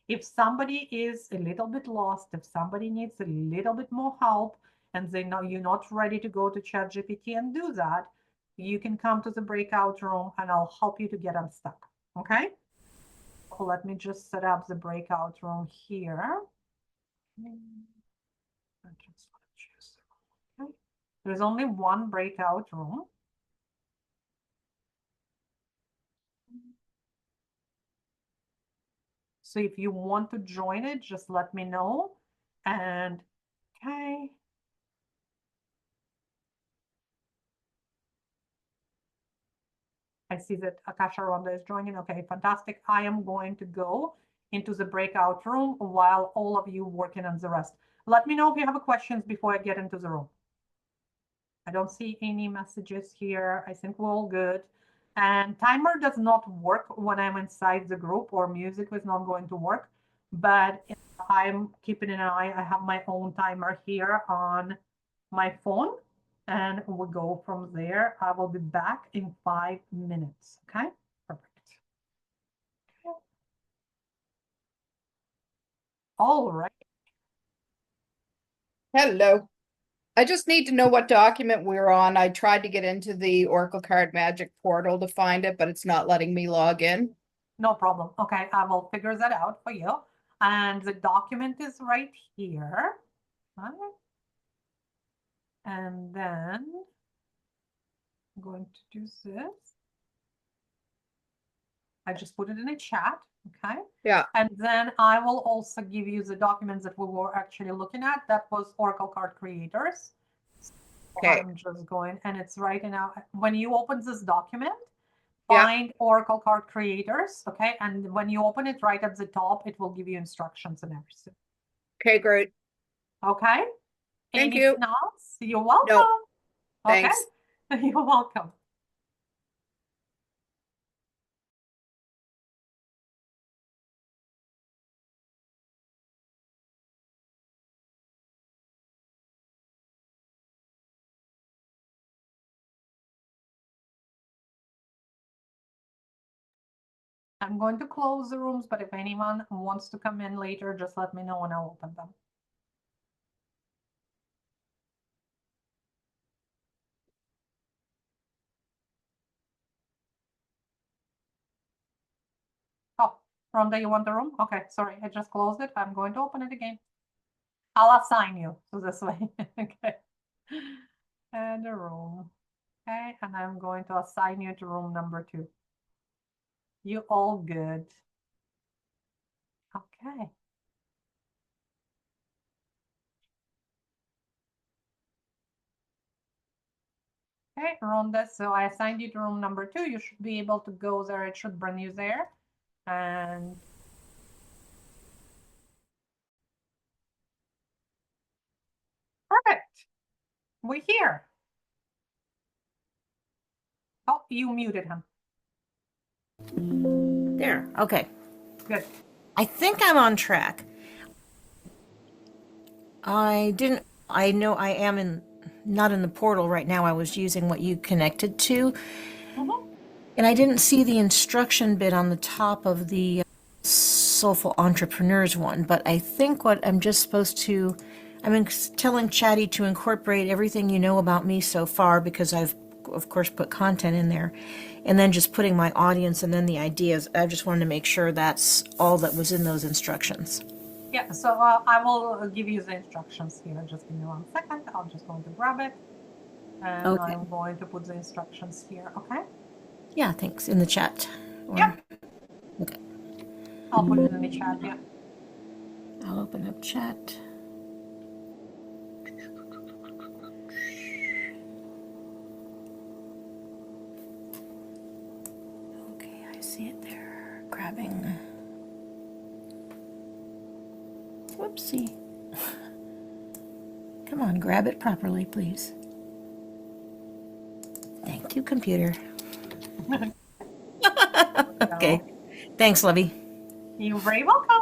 If somebody is a little bit lost, if somebody needs a little bit more help and they know you're not ready to go to ChatGPT and do that, you can come to the breakout room and I'll help you to get unstuck, okay? Let me just set up the breakout room here. Okay. There's only one breakout room. So if you want to join it, just let me know. And okay. I see that Akasha Ronda is joining. Okay, fantastic. I am going to go into the breakout room while all of you working on the rest. Let me know if you have questions before I get into the room. I don't see any messages here. I think we're all good. And timer does not work when I'm inside the group, or music is not going to work. But I'm keeping an eye. I have my own timer here on my phone, and we'll go from there. I will be back in 5 minutes. Okay, perfect. Okay. All right. Hello. I just need to know what document we're on. I tried to get into the Oracle Card Magic portal to find it, but it's not letting me log in. No problem. Okay, I will figure that out for you. And the document is right here. All right. And then I'm going to do this. I just put it in a chat, okay? Yeah. And then I will also give you the documents that we were actually looking at. That was Oracle Card Creators. Okay. I'm just going, and it's right now. When you open this document, Yeah. find Oracle Card Creators, okay? And when you open it right at the top, it will give you instructions and everything. Okay, great. Okay? Thank Anything you. else? You're welcome. No, Okay? thanks. You're welcome. I'm going to close the rooms, but if anyone wants to come in later, just let me know and I'll open them. Oh, Rhonda, you want the room? Okay, sorry, I just closed it. I'm going to open it again. I'll assign you to this way. Okay. And a room. Okay, and I'm going to assign you to room number 2. You all good. Okay. Okay, Rhonda, so I assigned you to room number 2. You should be able to go there. It should bring you there. And perfect. We're here. Oh, you muted him. There. Okay. Good. I think I'm on track. I know I am not in the portal right now. I was using what you connected to. Mhm. And I didn't see the instruction bit on the top of the Soulful Entrepreneurs one, but I think what I'm just supposed to, telling Chatty to incorporate everything you know about me so far, because I've, of course, put content in there, and then just putting my audience and then the ideas. I just wanted to make sure that's all that was in those instructions. Yeah, so I will give you the instructions here. Just give me 1 second. I'm just going to grab it. And Okay. I'm going to put the instructions here, okay? Yeah, thanks. In the chat. Yep. Okay. I'll put it in the chat, yeah. I'll open up chat. Okay, I see it there. Grabbing. Whoopsie. Come on, grab it properly, please. Thank you, computer. Okay. Thanks, Lovey. You're very welcome.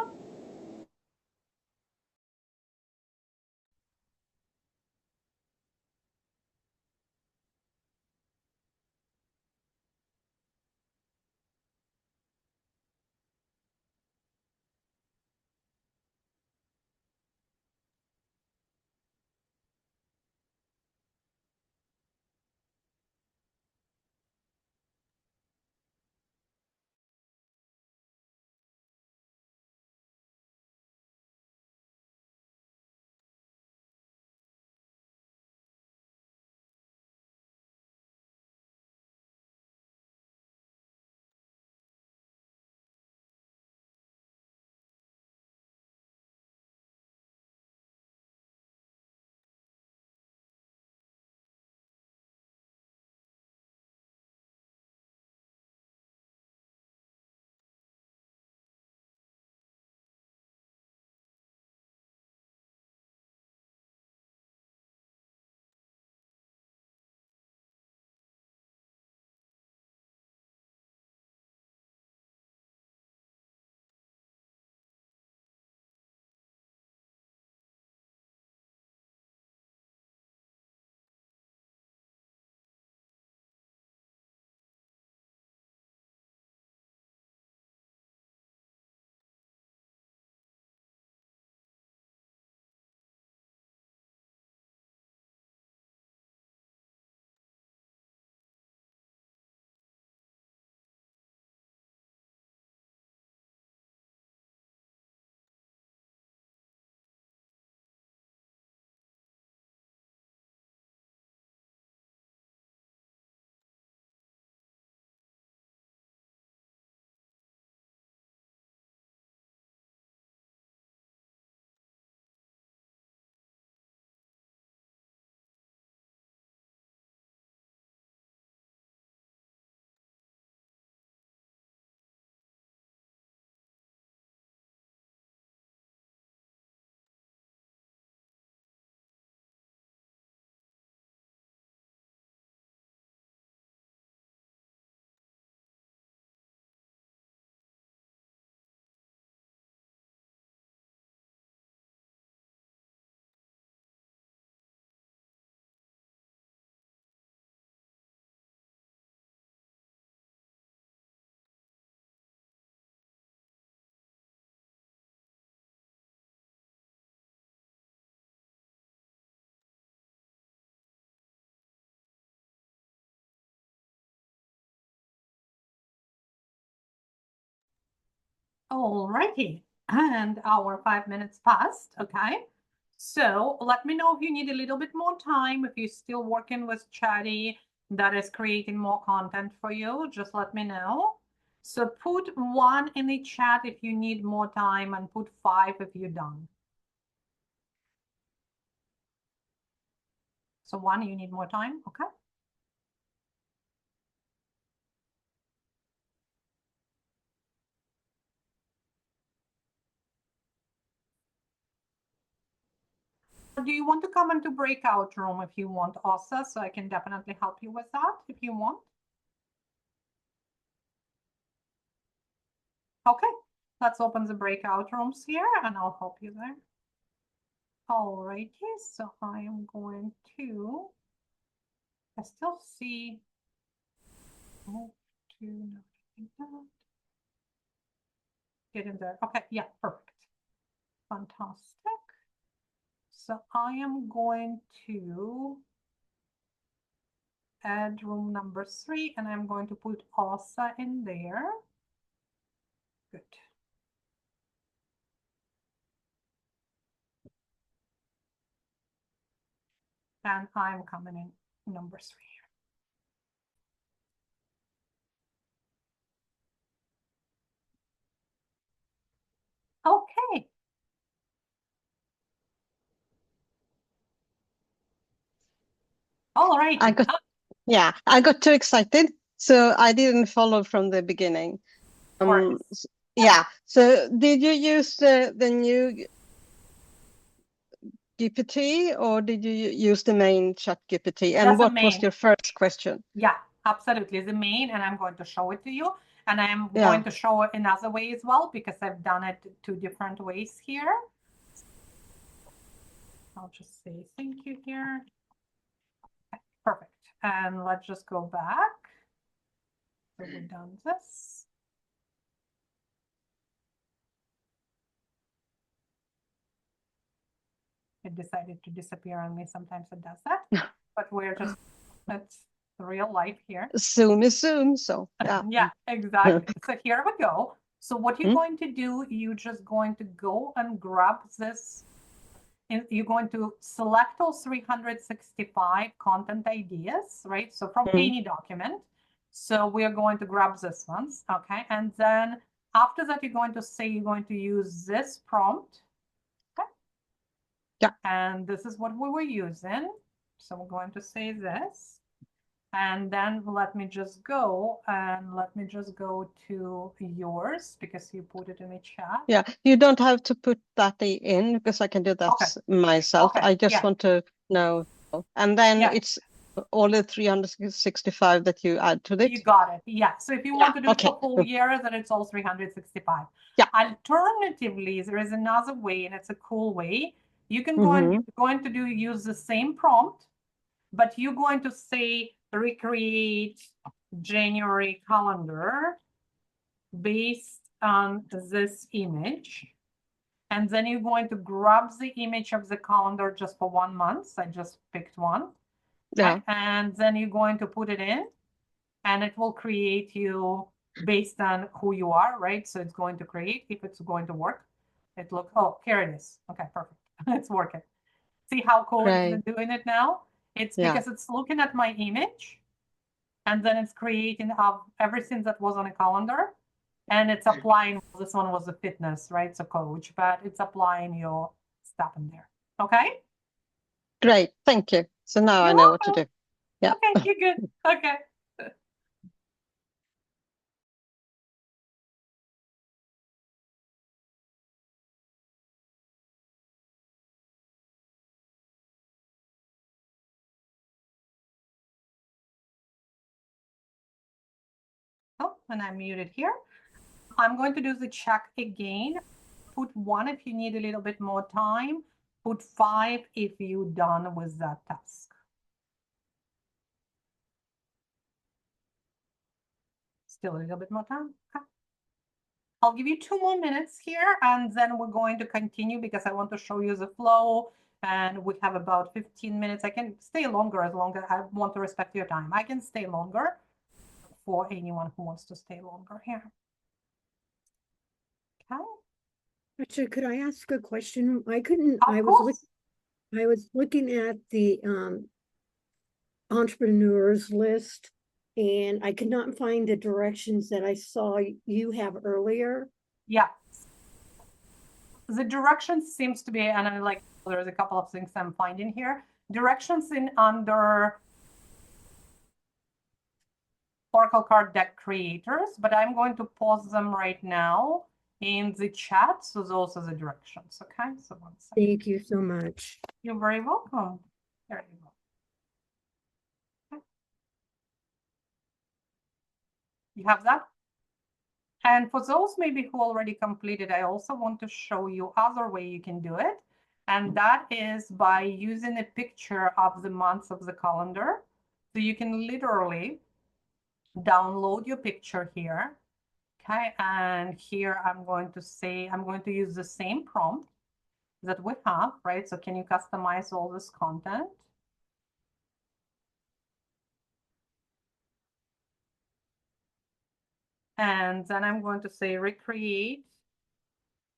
Alrighty, and our 5 minutes passed, okay? So let me know if you need a little bit more time, if you're still working with Chatty that is creating more content for you, just let me know. So put 1 in the chat if you need more time and put 5 if you're done. So 1, you need more time, okay? Do you want to come into breakout room if you want, Asa? So I can definitely help you with that if you want. Okay, let's open the breakout rooms here and I'll help you there. Alrighty, so I am going to, I still see, move to, get in there. Okay, yeah, perfect. Fantastic. So I am going to add room number 3 and I'm going to put Asa in there. Good. And I'm coming in number 3. Okay. All right. I got too excited, so I didn't follow from the beginning. Yeah. So did you use the new GPT or did you use the main chat GPT? And That's the what was main. your first question? Yeah, absolutely. The main, and I'm going to show it to you. And I am Yeah. going to show it another way as well, because I've done it two different ways here. I'll just say thank you here. Okay, perfect. And let's just go back. So we've done this. It decided to disappear on me. Sometimes it does that, but we're just, it's real life here. Zoom is Zoom, so yeah. Yeah, exactly. So here we go. So what you're Hmm? going to do, you're just going to go and grab this. And you're going to select all 365 content ideas, right? So from any document. So we are going to grab this ones, okay? And then after that, you're going to say you're going to use this prompt. Okay. Yeah. And this is what we were using. So we're going to say this. And then let me just go to yours because you put it in the chat. Yeah, you don't have to put that in because I can do that Okay. myself. Okay, I just yeah. want to know. And then Yeah. it's all the 365 that you add to it. You got it. Yeah. So if you want to do it okay. for full year, then it's all 365. Yeah. Alternatively, there is another way, and it's a cool way. You can Mhm. going to use the same prompt, but you're going to say recreate January calendar based on this image. And then you're going to grab the image of the calendar just for 1 month. I just picked one. Yeah. And then you're going to put it in, and it will create you based on who you are, right? So it's going to create, if it's going to work. It looks, oh, here it is. Okay, perfect. It's working. See how cool Great. it's doing it now? It's because it's looking at my image, and then it's creating everything that was on a calendar, and it's applying, this one was a fitness, right? So coach, but it's applying your stuff in there. Okay? Great. Thank you. So now I You're know what to welcome. do. Yeah. Okay, you're good. Okay. Oh, and I'm muted here. I'm going to do the check again. Put 1 if you need a little bit more time. Put 5 if you're done with that task. Still a little bit more time. Okay. I'll give you 2 more minutes here, and then we're going to continue because I want to show you the flow, and we have about 15 minutes. I can stay longer as long as I want to respect your time. I can stay longer for anyone who wants to stay longer here. Okay. Richard, could I ask a question? I couldn't, Of course. I was looking at the entrepreneurs list and I could not find the directions that I saw you have earlier. Yeah. The directions seems to be, and I like, there's a couple of things I'm finding here. Directions in under Oracle card deck creators, but I'm going to pause them right now in the chat. So those are the directions. Okay. So 1 second. Thank you so much. You're very welcome. There you go. Okay. You have that? And for those maybe who already completed, I also want to show you other way you can do it. And that is by using a picture of the months of the calendar. So you can literally download your picture here. Okay, and here I'm going to say, I'm going to use the same prompt that we have, right? So can you customize all this content? And then I'm going to say recreate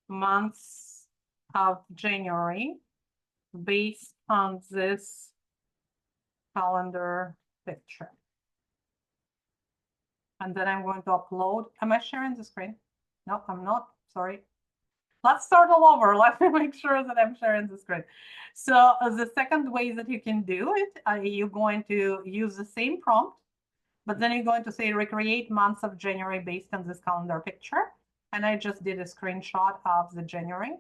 months of January based on this calendar picture. And then I'm going to upload. Am I sharing the screen? No, I'm not. Sorry. Let's start all over. Let me make sure that I'm sharing the screen. So the second way that you can do it, you're going to use the same prompt, but then you're going to say recreate months of January based on this calendar picture. And I just did a screenshot of the January.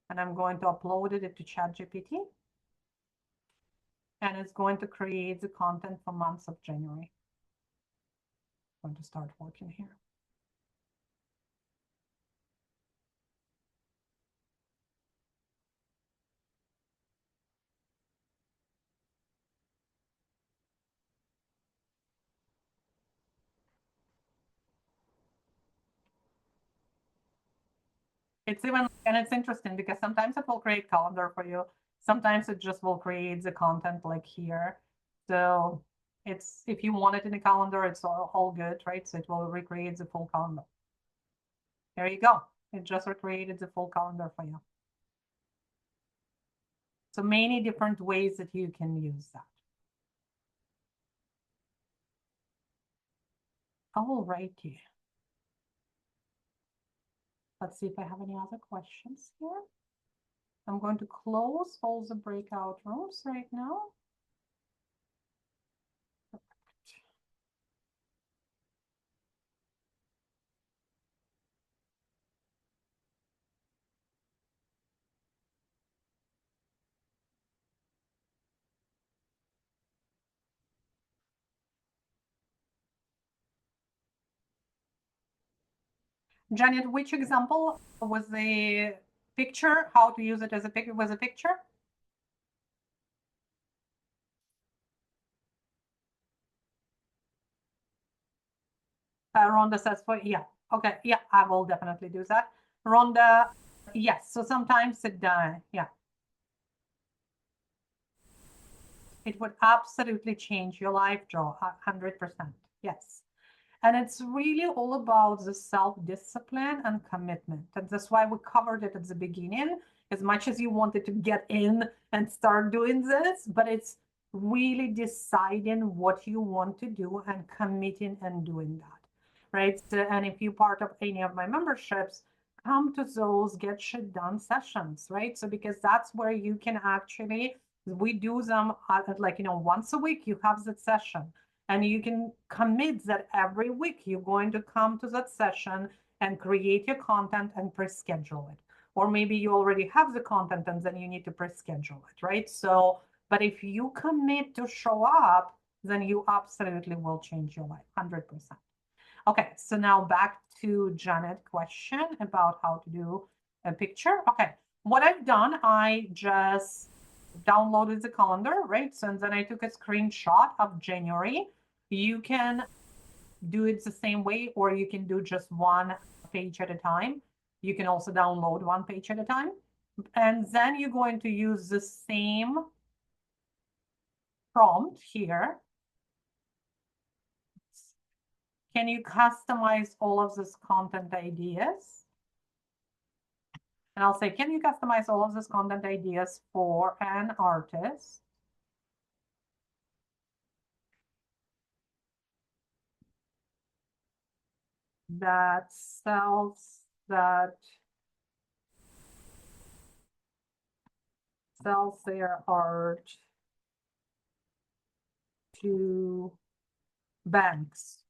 And I'm going to upload it to ChatGPT. And it's going to create the content for months of January. I'm going to start working here. It's even, and it's interesting because sometimes it will create calendar for you. Sometimes it just will create the content like here. So it's, if you want it in a calendar, it's all good, right? So it will recreate the full calendar. There you go. It just recreated the full calendar for you. So many different ways that you can use that. All righty. Let's see if I have any other questions here. I'm going to close all the breakout rooms right now. Janet, which example was the picture? How to use it as a picture? Was a picture? Rhonda says, for yeah, okay, yeah, I will definitely do that. Rhonda, yes. So sometimes it yeah, it would absolutely change your life, Joe. 100%. Yes. And it's really all about the self-discipline and commitment. And that's why we covered it at the beginning, as much as you wanted to get in and start doing this, but it's really deciding what you want to do and committing and doing that, right? So, and if you're part of any of my memberships, come to those get shit done sessions, right? So because that's where you can actually, we do them at like, once a week, you have that session. And you can commit that every week you're going to come to that session and create your content and pre-schedule it. Or maybe you already have the content and then you need to pre-schedule it, right? So, but if you commit to show up, then you absolutely will change your life, 100%. Okay, so now back to Janet's question about how to do a picture. Okay, what I've done, I just downloaded the calendar, right? So and then I took a screenshot of January. You can do it the same way, or you can do just one page at a time. You can also download one page at a time. And then you're going to use the same prompt here. Can you customize all of these content ideas? And I'll say, can you customize all of these content ideas for an artist that sells their art to banks?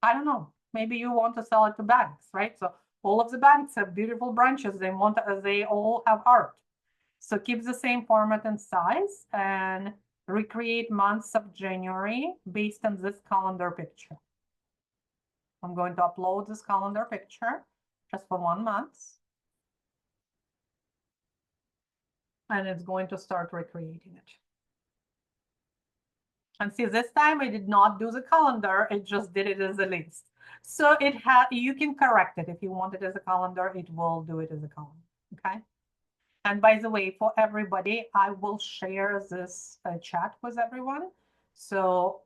I don't know. Maybe you want to sell it to banks, right? So all of the banks have beautiful branches. They all have art. So keep the same format and size and recreate months of January based on this calendar picture. I'm going to upload this calendar picture just for 1 month. And it's going to start recreating it. And see, this time I did not do the calendar, it just did it as a list. So you can correct it. If you want it as a calendar, it will do it as a column, okay? And by the way, for everybody, I will share this chat with everyone. So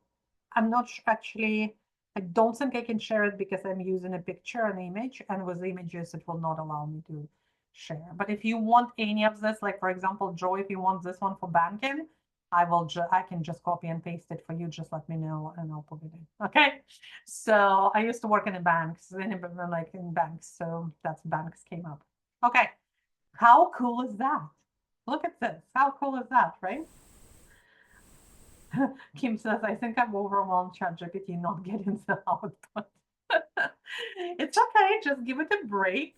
I'm not actually, I don't think I can share it because I'm using a picture, an image, and with images, it will not allow me to share. But if you want any of this, like for example, Joe, if you want this one for banking, I can just copy and paste it for you. Just let me know and I'll put it in. Okay. So I used to work in banks, in banks. So that's banks came up. Okay. How cool is that? Look at this. How cool is that, right? Kim says, I think I'm overwhelmed ChatGPT not getting the output. It's okay. Just give it a break.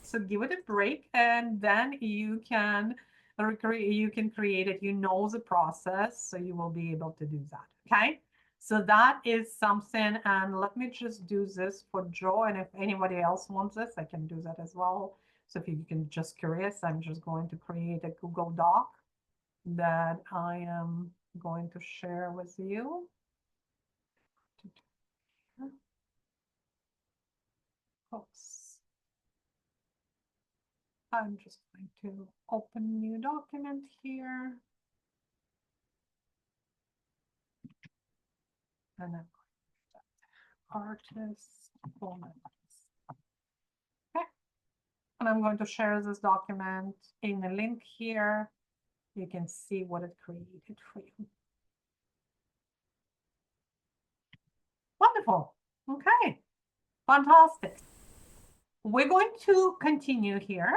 So give it a break, and then you can recreate, you can create it. You know the process, so you will be able to do that. Okay. So that is something, and let me just do this for Joe, and if anybody else wants this, I can do that as well. So if you can just curious, I'm just going to create a Google Doc that I am going to share with you. Oops. I'm just going to open new document here. And then artist formats. Okay. And I'm going to share this document in the link here. You can see what it created for you. Wonderful. Okay. Fantastic. We're going to continue here.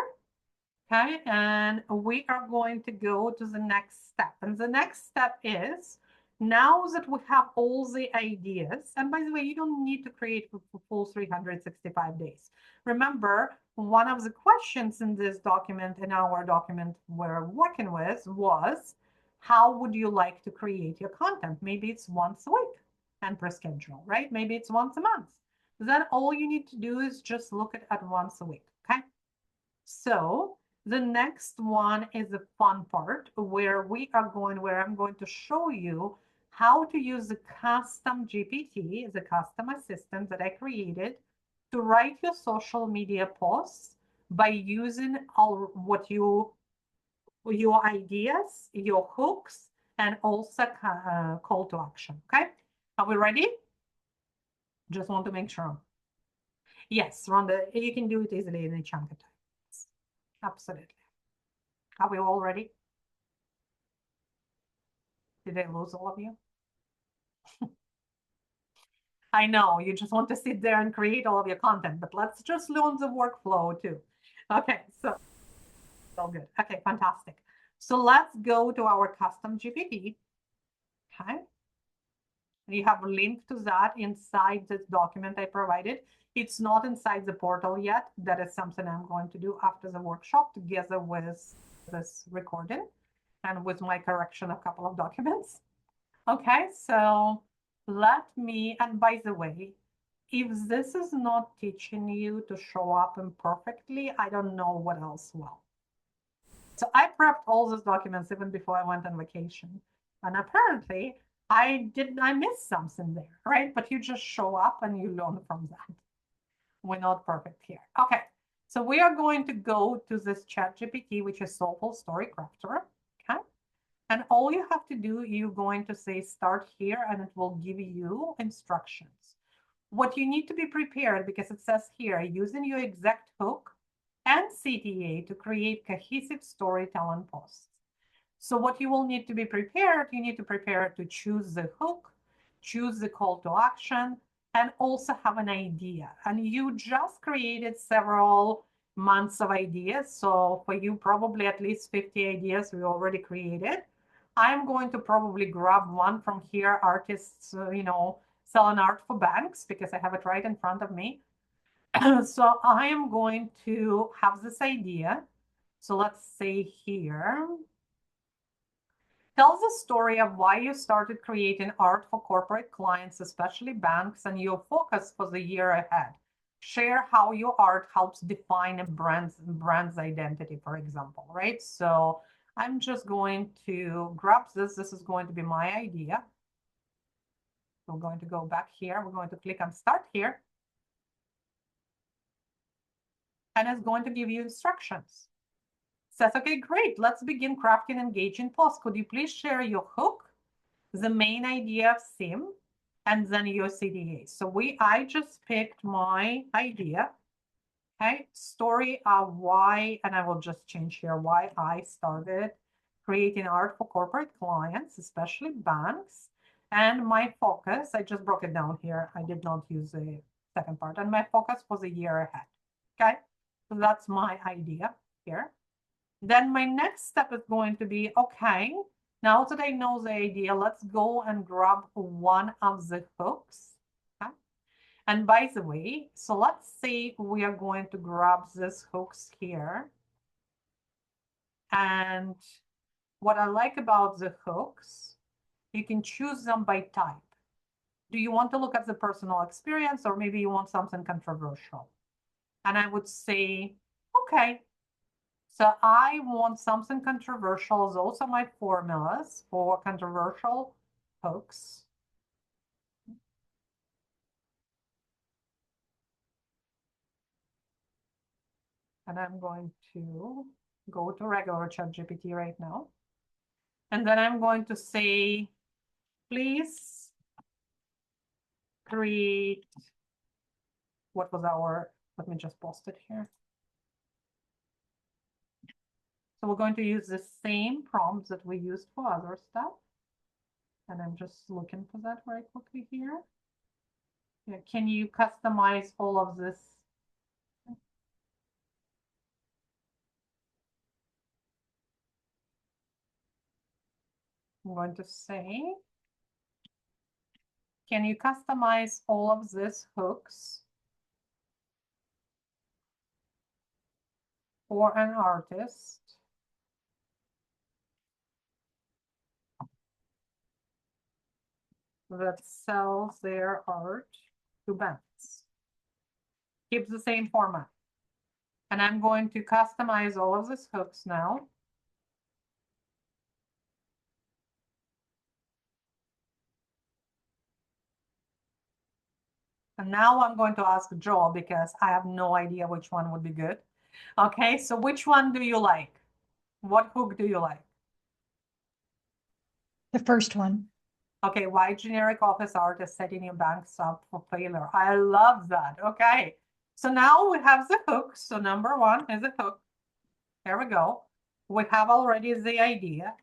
Okay. And we are going to go to the next step. And the next step is, now that we have all the ideas, and by the way, you don't need to create for full 365 days. Remember, one of the questions in this document, in our document we're working with, was how would you like to create your content? Maybe it's once a week and per schedule, right? Maybe it's once a month. Then all you need to do is just look at once a week, okay? So the next one is the fun part where I'm going to show you how to use the custom GPT, the custom assistant that I created to write your social media posts by using all your ideas, your hooks, and also call to action. Okay, are we ready? Just want to make sure. Yes, Rhonda, you can do it easily in a chunk of time. Absolutely. Are we all ready? Did I lose all of you? I know you just want to sit there and create all of your content, but let's just learn the workflow too. Okay, so all good. Okay, fantastic. So let's go to our custom GPT. Okay. You have a link to that inside this document I provided. It's not inside the portal yet. That is something I'm going to do after the workshop together with this recording and with my correction of a couple of documents. Okay, so let me, and by the way, if this is not teaching you to show up imperfectly, I don't know what else will. So I prepped all those documents even before I went on vacation. And apparently I missed something there, right? But you just show up and you learn from that. We're not perfect here. Okay, so we are going to go to this ChatGPT, which is Soulful Story Crafter. Okay. And all you have to do, you're going to say start here and it will give you instructions. What you need to be prepared, because it says here, using your exact hook and CTA to create cohesive storytelling posts. So what you will need to be prepared, you need to prepare to choose the hook, choose the call to action, and also have an idea. And you just created several months of ideas. So for you, probably at least 50 ideas we already created. I'm going to probably grab one from here, artists, selling art for banks, because I have it right in front of me. So I am going to have this idea. So let's say here, tell the story of why you started creating art for corporate clients, especially banks, and your focus for the year ahead. Share how your art helps define a brand's identity, for example, right? So I'm just going to grab this. This is going to be my idea. We're going to go back here. We're going to click on start here. And it's going to give you instructions. Says, okay, great. Let's begin crafting engaging posts. Could you please share your hook, the main idea of theme, and then your CTA? So I just picked my idea. Okay, story of why, and I will just change here why I started creating art for corporate clients, especially banks. And my focus, I just broke it down here. I did not use the second part. And my focus was a year ahead. Okay, so that's my idea here. Then my next step is going to be, okay, now that I know the idea, let's go and grab one of the hooks. Okay? And by the way, so let's say we are going to grab these hooks here. And what I like about the hooks, you can choose them by type. Do you want to look at the personal experience, or maybe you want something controversial? And I would say, okay, so I want something controversial. Those are my formulas for controversial hooks. And I'm going to go to regular ChatGPT right now. And then I'm going to say, please create, what was our, let me just post it here. So we're going to use the same prompts that we used for other stuff. And I'm just looking for that very quickly here. Yeah, can you customize all of this? I'm going to say, can you customize all of these hooks for an artist that sells their art to bands? Keeps the same format. And I'm going to customize all of these hooks now. And now I'm going to ask Joel because I have no idea which one would be good. Okay, so which one do you like? What hook do you like? The first one. Okay, why generic office art is setting your banks up for failure? I love that. Okay, so now we have the hook. So number one is a hook. There we go. We have already the idea.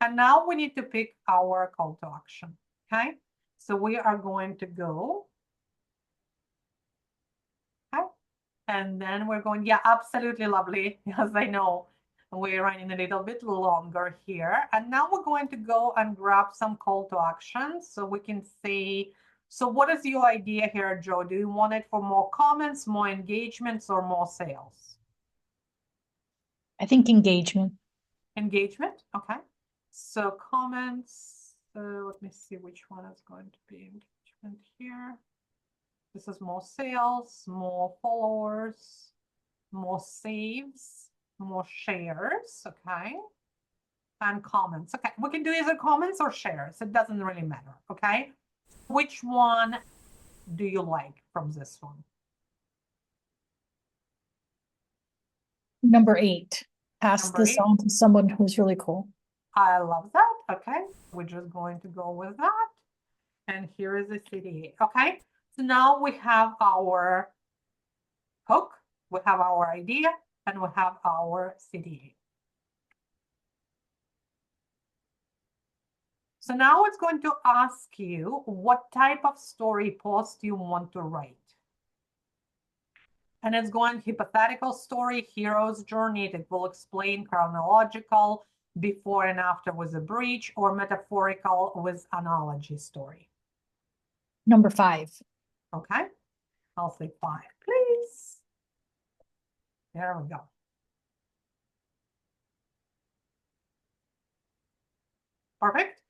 And now we need to pick our call to action. Okay, so we are going to go. Okay, and then we're going, yeah, absolutely lovely. Yes, I know. We're running a little bit longer here. And now we're going to go and grab some call to action. So we can say, so what is your idea here, Joe? Do you want it for more comments, more engagements, or more sales? I think engagement. Engagement, okay. So comments, let me see which one is going to be engagement here. This is more sales, more followers, more saves, more shares, okay, and comments. Okay, we can do either comments or shares. It doesn't really matter, okay? Which one do you like from this one? Number 8. Pass Number this 8. on to someone who's really cool. I love that, okay? We're just going to go with that. And here is the CDA, okay? So now we have our hook, we have our idea, and we have our CDA. So now it's going to ask you what type of story post you want to write. And it's going hypothetical story, hero's journey. It will explain chronological, before and after with a breach, or metaphorical with analogy story. Number 5. Okay, I'll say 5, please. There we go. Perfect.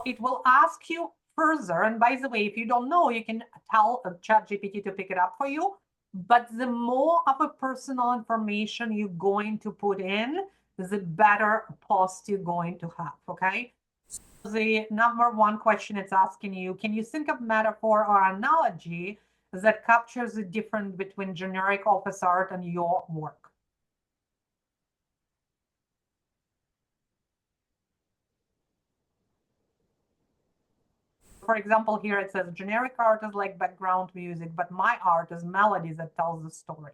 It will ask you further. And by the way, if you don't know, you can tell ChatGPT to pick it up for you. But the more of a personal information you're going to put in, the better post you're going to have, okay? So the number one question it's asking you, can you think of metaphor or analogy that captures the difference between generic office art and your work? For example, here it says generic art is like background music, but my art is melody that tells the story.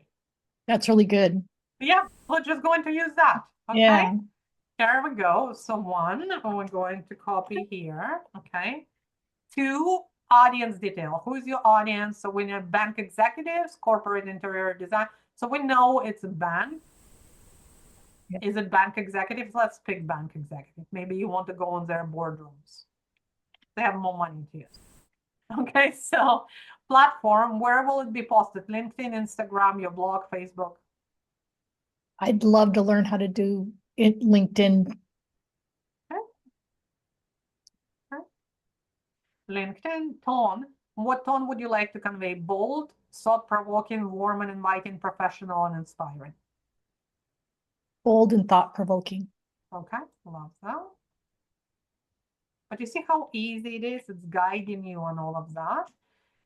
That's really good. Yeah, we're just going to use that. Okay. Yeah. There we go. So 1, we're going to copy here. Okay. 2, audience detail. Who's your audience? So we know bank executives, corporate interior design. So we know it's a bank. Yeah. Is it bank executives? Let's pick bank executive. Maybe you want to go in their boardrooms. They have more money to use. Okay, so platform, where will it be posted? LinkedIn, Instagram, your blog, Facebook? I'd love to learn how to do it LinkedIn. LinkedIn. Tone. What tone would you like to convey? Bold, thought-provoking, warm and inviting, professional and inspiring. Bold and thought-provoking. Okay, love that. But you see how easy it is? It's guiding you on all of that.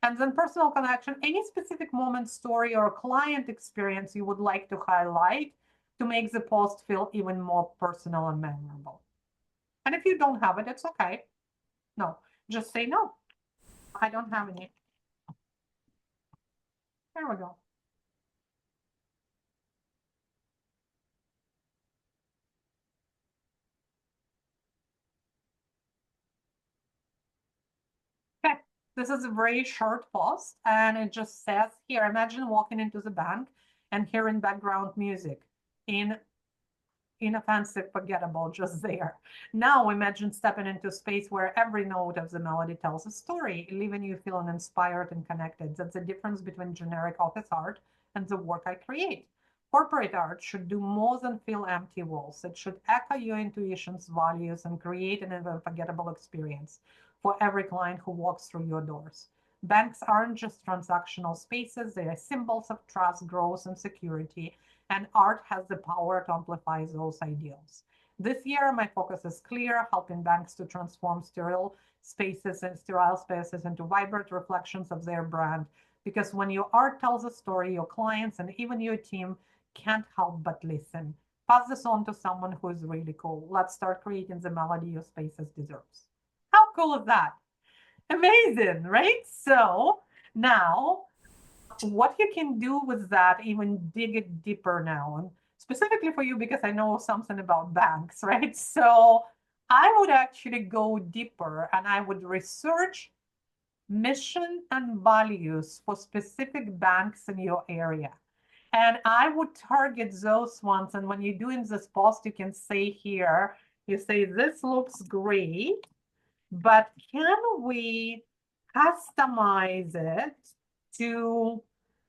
And then personal connection, any specific moment, story, or client experience you would like to highlight to make the post feel even more personal and memorable. And if you don't have it, it's okay. No, just say no. I don't have any. There we go. Okay, this is a very short post, and it just says here, imagine walking into the bank and hearing background music inoffensive, forgettable, just there. Now imagine stepping into a space where every note of the melody tells a story, leaving you feeling inspired and connected. That's the difference between generic office art and the work I create. Corporate art should do more than fill empty walls. It should echo your intuition's values and create an unforgettable experience for every client who walks through your doors. Banks aren't just transactional spaces, they are symbols of trust, growth, and security, and art has the power to amplify those ideals. This year, my focus is clear, helping banks to transform sterile spaces into vibrant reflections of their brand. Because when your art tells a story, your clients and even your team can't help but listen. Pass this on to someone who is really cool. Let's start creating the melody your spaces deserves. How cool is that? Amazing, right? So now what you can do with that, even dig it deeper now, and specifically for you, because I know something about banks, right? So I would actually go deeper and I would research mission and values for specific banks in your area. And I would target those ones. And when you're doing this post, you can say here, you say, this looks great, but can we customize it to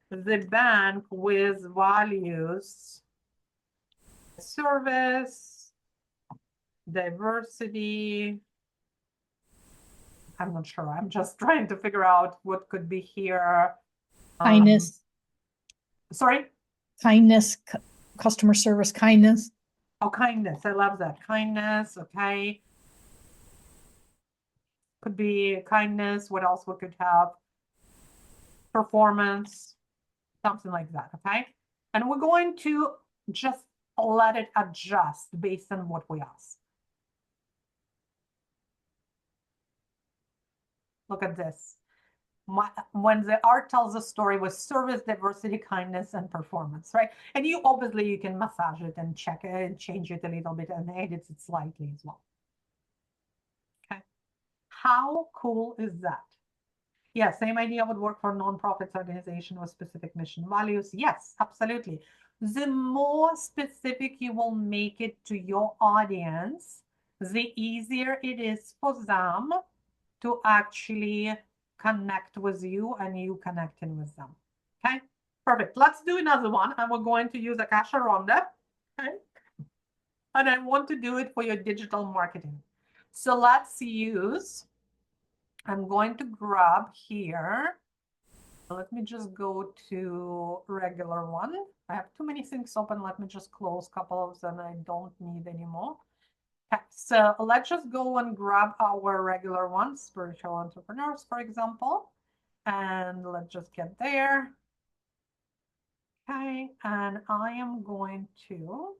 the bank with values, service, diversity? I'm not sure. I'm just trying to figure out what could be here. Kindness, Sorry? kindness, customer service, kindness. Oh, kindness. I love that. Kindness. Okay. Could be kindness. What else we could have? Performance. Something like that. Okay. And we're going to just let it adjust based on what we ask. Look at this. When the art tells a story with service, diversity, kindness, and performance, right? And you obviously you can massage it and check it and change it a little bit and edit it slightly as well. Okay. How cool is that? Yeah, same idea would work for nonprofits organization with specific mission values. Yes, absolutely. The more specific you will make it to your audience, the easier it is for them to actually connect with you and you connecting with them. Okay, perfect. Let's do another one. And we're going to use Akasha Ronda. Okay. And I want to do it for your digital marketing. So let's use, I'm going to grab here. Let me just go to regular one. I have too many things open. Let me just close a couple of them I don't need anymore. Okay, so let's just go and grab our regular ones, spiritual entrepreneurs, for example. And let's just get there. Okay, and I am going to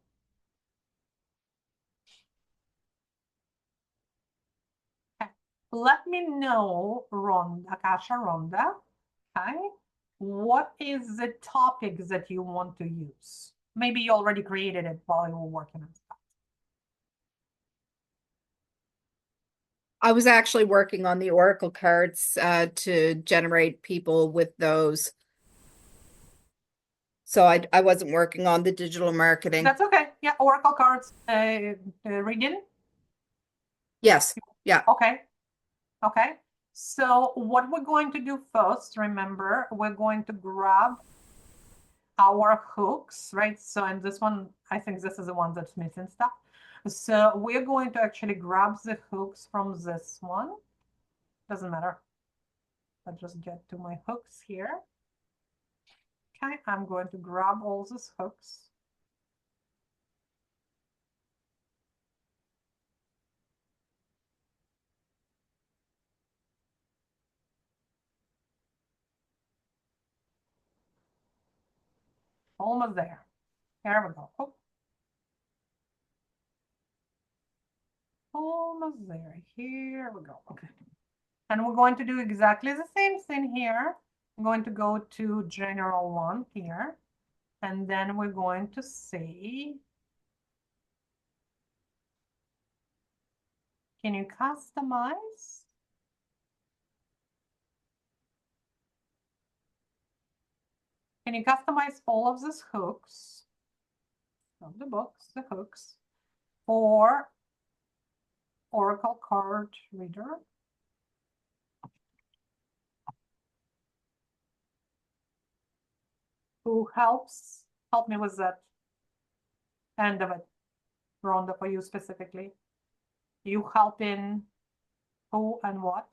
let me know, Ronda, Akasha Ronda, okay, what is the topic that you want to use? Maybe you already created it while you were working on stuff. I was actually working on the Oracle cards to generate people with those. So I wasn't working on the digital marketing. That's okay. Yeah, Oracle cards, reading. Yes. Yeah. Okay. Okay. So what we're going to do first, remember, we're going to grab our hooks, right? So, and this one, I think this is the one that's missing stuff. So we're going to actually grab the hooks from this one. Doesn't matter. I'll just get to my hooks here. Okay, I'm going to grab all these hooks. Almost there. Here we go. Oh. Almost there. Here we go. Okay. And we're going to do exactly the same thing here. I'm going to go to general one here. And then we're going to say, can you customize? Can you customize all of these hooks of the books, the hooks, for Oracle card reader? Who help me with that end of it, Rhonda, for you specifically? You help in who and what?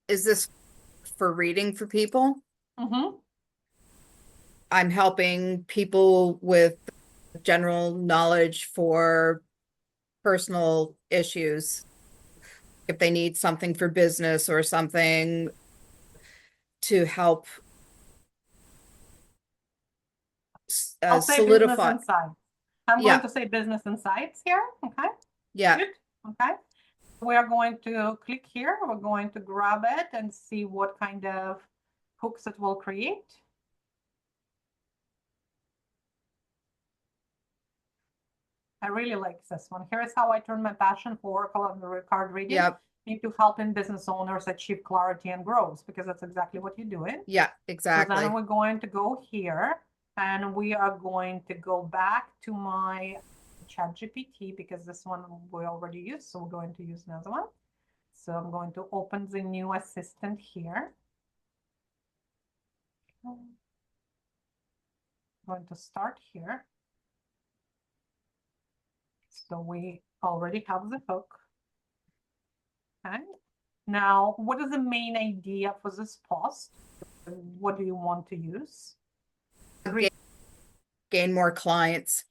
Is this for reading for people? Mm-hmm. I'm helping people with general knowledge for personal issues. If they need something for business or something to help I'll say business solidify. insights. I'm Yeah. going to say business insights here. Okay. Yeah. Good. Okay. We are going to click here. We're going to grab it and see what kind of hooks it will create. I really like this one. Here's how I turn my passion for Oracle and card reading Yep. into helping business owners achieve clarity and growth, because that's exactly what you're doing. Yeah, So exactly. then we're going to go here and we are going to go back to my ChatGPT, because this one we already used. So we're going to use another one. So I'm going to open the new assistant here. I'm going to start here. So we already have the hook. Okay. Now, what is the main idea for this post? What do you want to use? Gain more clients.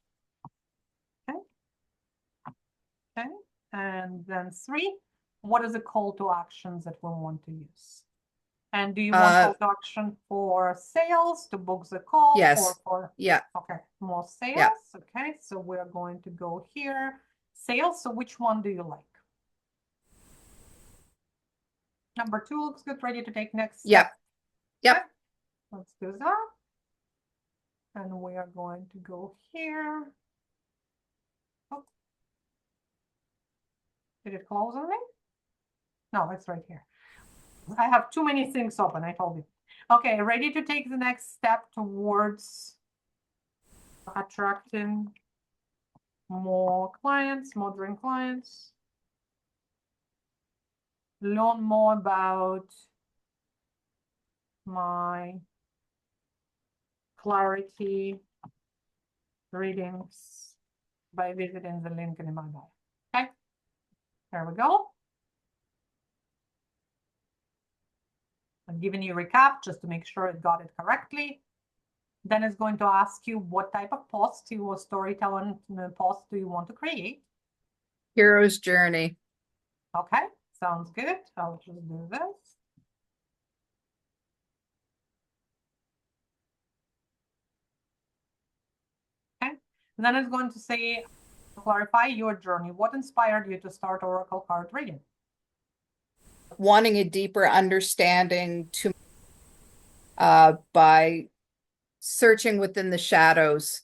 Okay. And then 3, what is the call to actions that we want to use? And do you want call to action for sales, to book the call? Yes. Or for, yeah. okay, more sales. Yeah. Okay, so we're going to go here. Sales, so which one do you like? Number 2 looks good, ready to take next step. Yep. Yep. Okay. Let's do that. And we are going to go here. Oh. Did it close on me? No, it's right here. I have too many things open, I told you. Okay, ready to take the next step towards attracting more clients, more dream clients. Learn more about my clarity readings by visiting the link in my bio. Okay, there we go. I'm giving you a recap just to make sure it got it correctly. Then it's going to ask you what type of post or storytelling post do you want to create. Hero's journey. Okay, sounds good. I'll just do this. Okay, and then it's going to say, clarify your journey. What inspired you to start Oracle card reading? Wanting a deeper understanding to by searching within the shadows,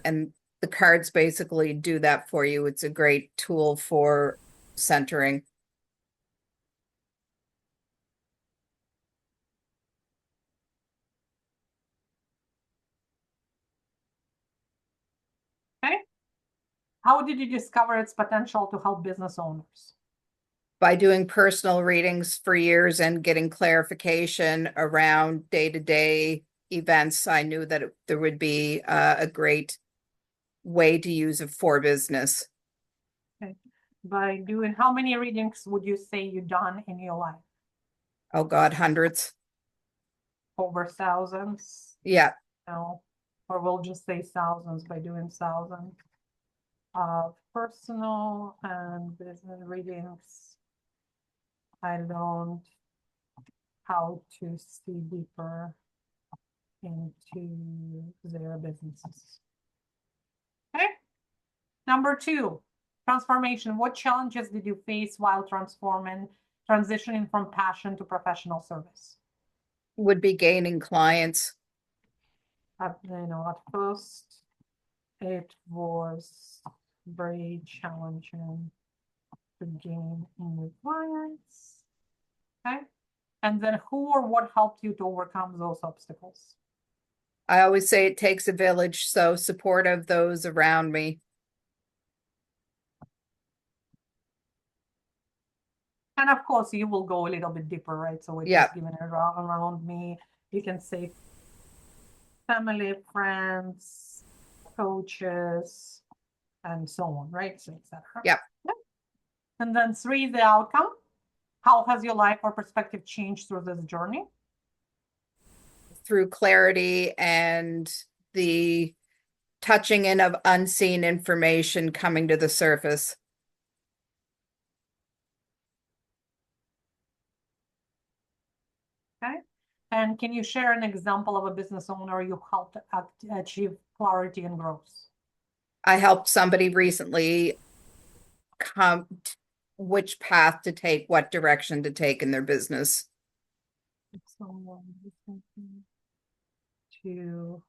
and the cards basically do that for you. It's a great tool for centering. Okay, how did you discover its potential to help business owners? By doing personal readings for years and getting clarification around day-to-day events, I knew that there would be a great way to use it for business. Okay. By doing, how many readings would you say you've done in your life? Oh God, hundreds. Over thousands? Yeah. No, or we'll just say thousands by doing thousands of personal and business readings. I learned how to see deeper into their businesses. Okay. Number 2, transformation. What challenges did you face while transitioning from passion to professional service? Would be gaining clients. At first, it was very challenging to gain new clients. Okay. And then who or what helped you to overcome those obstacles? I always say it takes a village, so support of those around me. And of course, you will go a little bit deeper, right? So we're just giving it around me. You can say family, friends, coaches, and so on, right? So etc. Yep. And then 3, the outcome. How has your life or perspective changed through this journey? Through clarity and the touching in of unseen information coming to the surface. Okay. And can you share an example of a business owner you helped achieve clarity and growth? I helped somebody recently come which path to take, what direction to take in their business. Someone to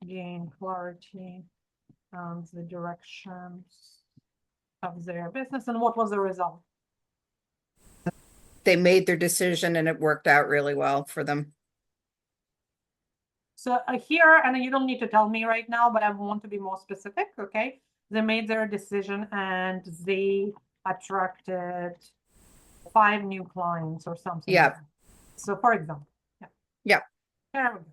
gain clarity on the directions of their business. And what was the result? They made their decision and it worked out really well for them. So here, and you don't need to tell me right now, but I want to be more specific, okay? They made their decision and they attracted 5 new clients or something. Yeah. Like that. So for example, Yeah. There we go.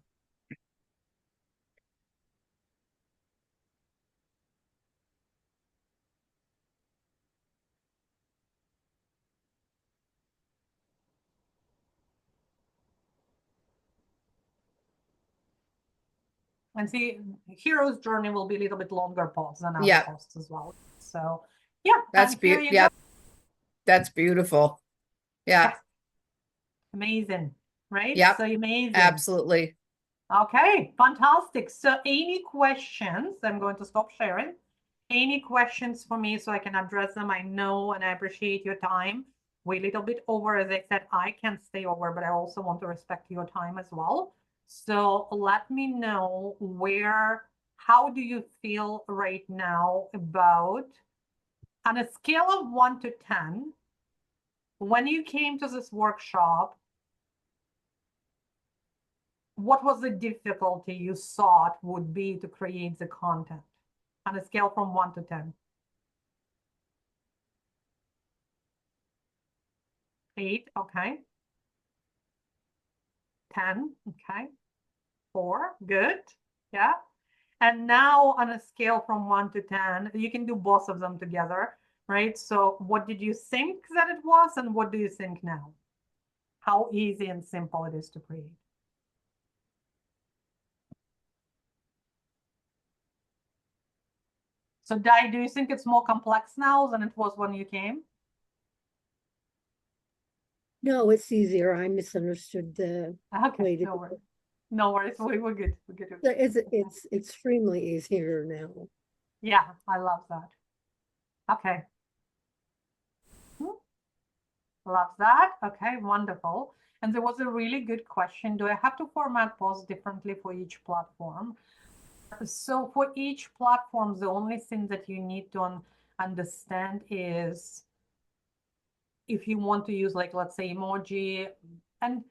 And see, hero's journey will be a little bit longer pause than other posts as well. So yeah, that's beautiful. Yeah, that's beautiful. Yeah. Yes. Amazing, right? Yeah. So amazing. Absolutely. Okay, fantastic. So any questions? I'm going to stop sharing. Any questions for me so I can address them? I know and I appreciate your time. We're a little bit over. As I said, I can stay over, but I also want to respect your time as well. So let me know how do you feel right now about, on a scale of 1 to 10, when you came to this workshop, what was the difficulty you thought would be to create the content on a scale from 1 to 10? 8, okay. 10, okay. 4, good. Yeah. And now on a scale from 1 to 10, you can do both of them together, right? So what did you think that it was and what do you think now? How easy and simple it is to create. So Dai, do you think it's more complex now than it was when you came? No, it's easier. I misunderstood the way Okay, to no do worries. it. No worries, we're good. We're good. So it's extremely easier now. Yeah, I love that. Okay. Love that. Okay, wonderful. And there was a really good question. Do I have to format posts differently for each platform? So for each platform, the only thing that you need to understand is if you want to use, like, let's say emoji. And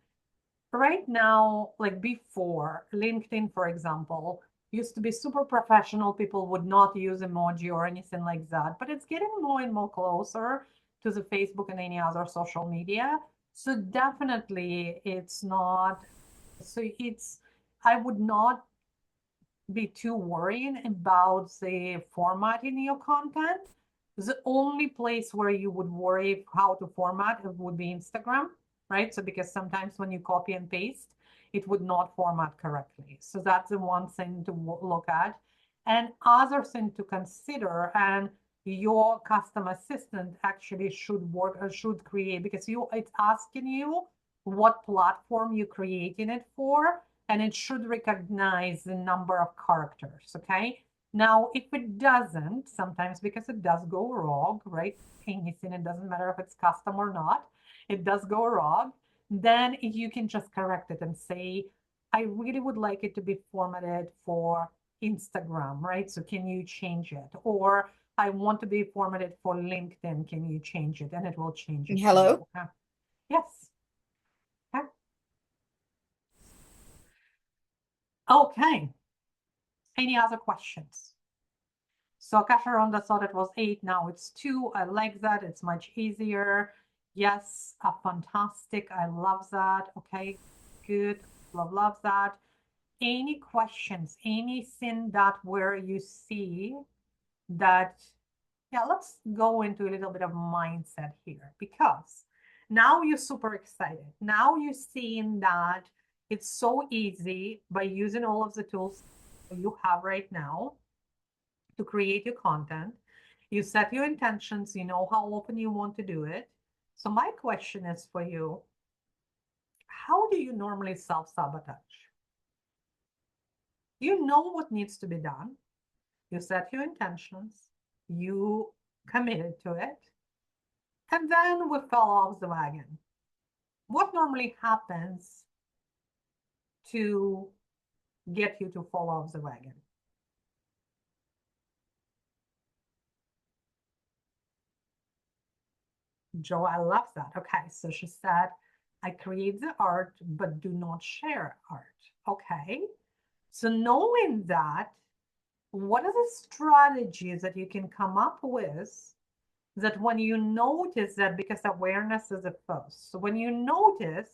right now, like before, LinkedIn, for example, used to be super professional. People would not use emoji or anything like that, but it's getting more and more closer to the Facebook and any other social media. So definitely it's not, so it's, I would not be too worried about the format in your content. The only place where you would worry how to format it would be Instagram, right? So because sometimes when you copy and paste, it would not format correctly. So that's the one thing to look at. And other thing to consider, and your custom assistant actually should work or should create, because it's asking you what platform you're creating it for, and it should recognize the number of characters, okay? Now, if it doesn't, sometimes because it does go wrong, right? Anything, it doesn't matter if it's custom or not, it does go wrong, then you can just correct it and say, I really would like it to be formatted for Instagram, right? So can you change it? Or I want to be formatted for LinkedIn, can you change it? And it will change it. Hello? Yes. Okay. Any other questions? So Kasharonda thought it was 8, now it's 2. I like that, it's much easier. Yes, fantastic, I love that. Okay, good, love that. Any questions, anything that where you see that, yeah, let's go into a little bit of mindset here, because now you're super excited. Now you're seeing that it's so easy by using all of the tools you have right now to create your content. You set your intentions, you know how often you want to do it. So my question is for you, how do you normally self-sabotage? You know what needs to be done. You set your intentions, you committed to it, and then we fell off the wagon. What normally happens to get you to fall off the wagon? Joe, I love that. Okay, so she said, I create the art, but do not share art. Okay, so knowing that, what are the strategies that you can come up with that when you notice that, because awareness is a first, so when you notice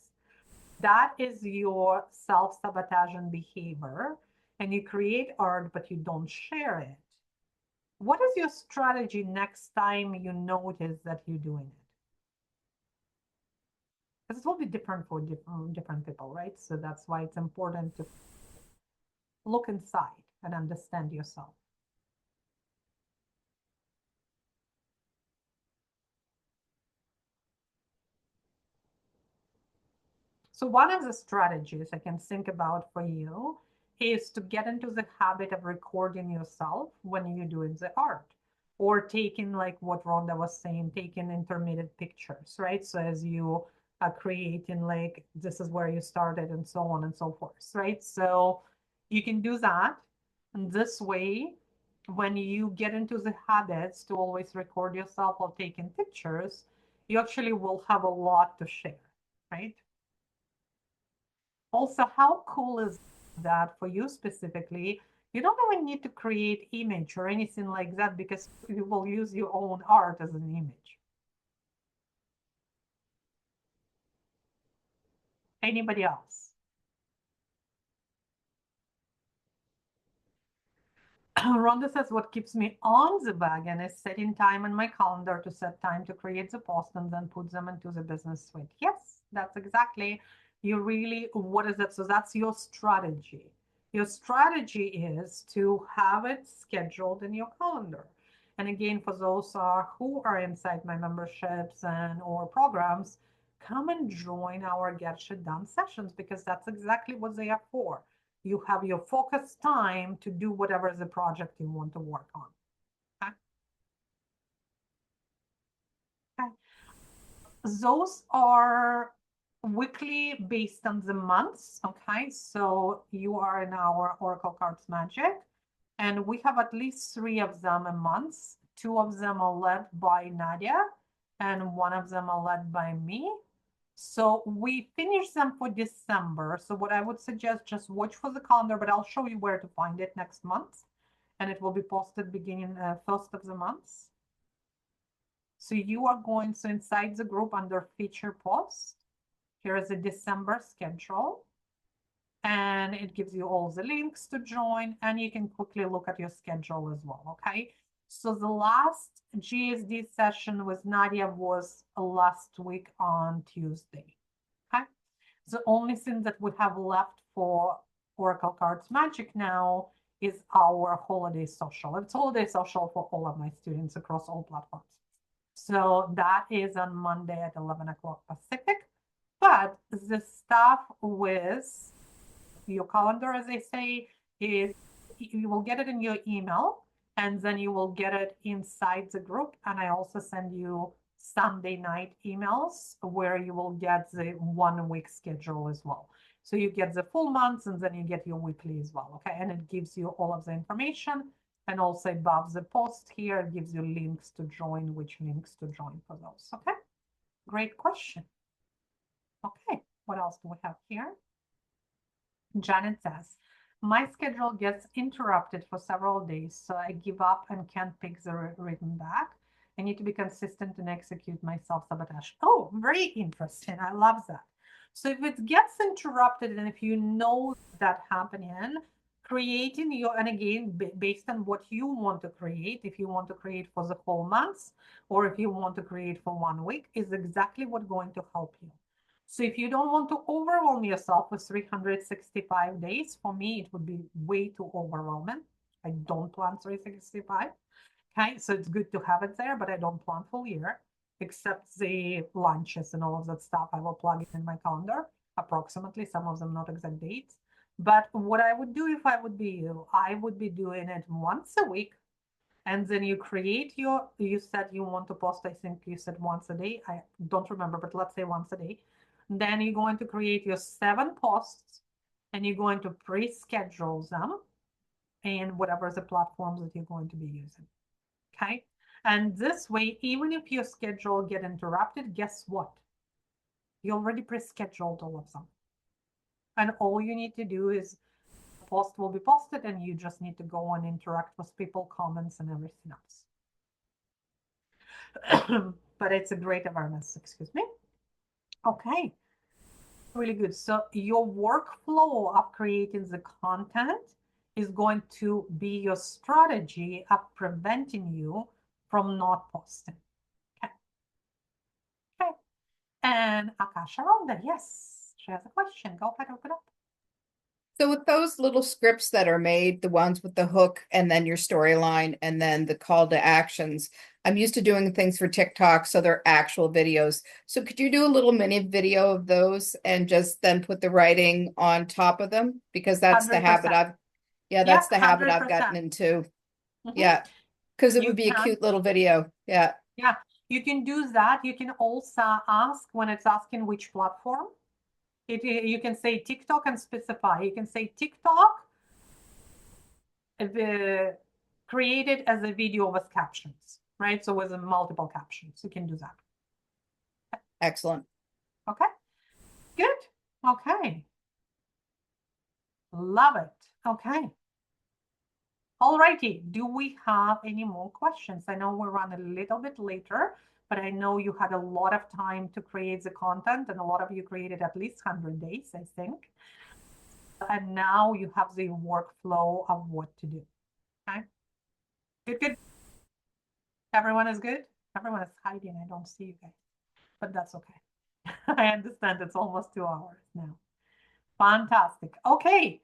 that is your self-sabotaging behavior and you create art, but you don't share it, what is your strategy next time you notice that you're doing it? Because it will be different for different people, right? So that's why it's important to look inside and understand yourself. So one of the strategies I can think about for you is to get into the habit of recording yourself when you're doing the art, or taking, like what Rhonda was saying, taking intermittent pictures, right? So as you are creating, like, this is where you started and so on and so forth, right? So you can do that. And this way, when you get into the habits to always record yourself while taking pictures, you actually will have a lot to share, right? Also, how cool is that for you specifically? You don't even need to create image or anything like that, because you will use your own art as an image. Anybody else? Rhonda says, what keeps me on the wagon is setting time in my calendar to set time to create the post and then put them into the business suite. Yes, that's exactly. You really, what is it? So that's your strategy. Your strategy is to have it scheduled in your calendar. And again, for those who are inside my memberships and or programs, come and join our Get Shit Done sessions, because that's exactly what they are for. You have your focused time to do whatever the project you want to work on. Okay. Okay. Those are weekly based on the months. Okay, so you are in our Oracle Cards Magic, and we have at least 3 of them a month. 2 of them are led by Nadia, and 1 of them are led by me. So we finish them for December. So what I would suggest, just watch for the calendar, but I'll show you where to find it next month. And it will be posted beginning 1st of the month. So you are going, so inside the group under feature post, here is a December schedule. And it gives you all the links to join, and you can quickly look at your schedule as well, okay? So the last GSD session with Nadia was last week on Tuesday, okay? The only thing that we have left for Oracle Cards Magic now is our holiday social. It's holiday social for all of my students across all platforms. So that is on Monday at 11 o'clock Pacific. But the stuff with your calendar, as I say, is you will get it in your email, and then you will get it inside the group. And I also send you Sunday night emails where you will get the 1 week schedule as well. So you get the full months, and then you get your weekly as well, okay? And it gives you all of the information, and also above the post here, it gives you links to join, which links to join for those, okay? Great question. Okay, what else do we have here? Janet says, my schedule gets interrupted for several days, so I give up and can't pick the written back. I need to be consistent and execute my self-sabotage. Oh, very interesting. I love that. So if it gets interrupted, and if you know that happening, creating your, and again, based on what you want to create, if you want to create for the whole month, or if you want to create for 1 week, is exactly what's going to help you. So if you don't want to overwhelm yourself with 365 days, for me, it would be way too overwhelming. I don't plan 365. Okay, so it's good to have it there, but I don't plan full year, except the lunches and all of that stuff. I will plug it in my calendar, approximately, some of them not exact dates. But what I would do if I would be you, I would be doing it once a week. And then you create your, you said you want to post, I think you said once a day. I don't remember, but let's say once a day. Then you're going to create your 7 posts, and you're going to pre-schedule them in whatever the platforms that you're going to be using. Okay. And this way, even if your schedule get interrupted, guess what? You already pre-scheduled all of them. And all you need to do is post will be posted, and you just need to go and interact with people, comments, and everything else. But it's a great awareness, excuse me. Okay. Really good. So your workflow of creating the content is going to be your strategy of preventing you from not posting. Okay. Okay. And Akasha Ronda, yes, she has a question. Go ahead, open up. So with those little scripts that are made, the ones with the hook and then your storyline and then the call to actions, I'm used to doing things for TikTok, so they're actual videos. So could you do a little mini video of those and just then put the writing on top of them? Because that's the habit 100%. that's the Yep, habit I've gotten 100%. into. Mhm. Yeah, because it You would be a can. cute little video. Yeah. Yeah, you can do that. You can also ask when it's asking which platform. You can say TikTok and specify. You can say TikTok created as a video with captions, right? So with multiple captions, you can do that. Excellent. Okay, good. Okay, love it. Okay. Alrighty, do we have any more questions? I know we run a little bit later, but I know you had a lot of time to create the content, and a lot of you created at least 100 days, I think. And now you have the workflow of what to do. Okay, good, good. Everyone is good? Everyone is hiding. I don't see you guys, but that's okay. I understand it's almost 2 hours now. Fantastic. Okay.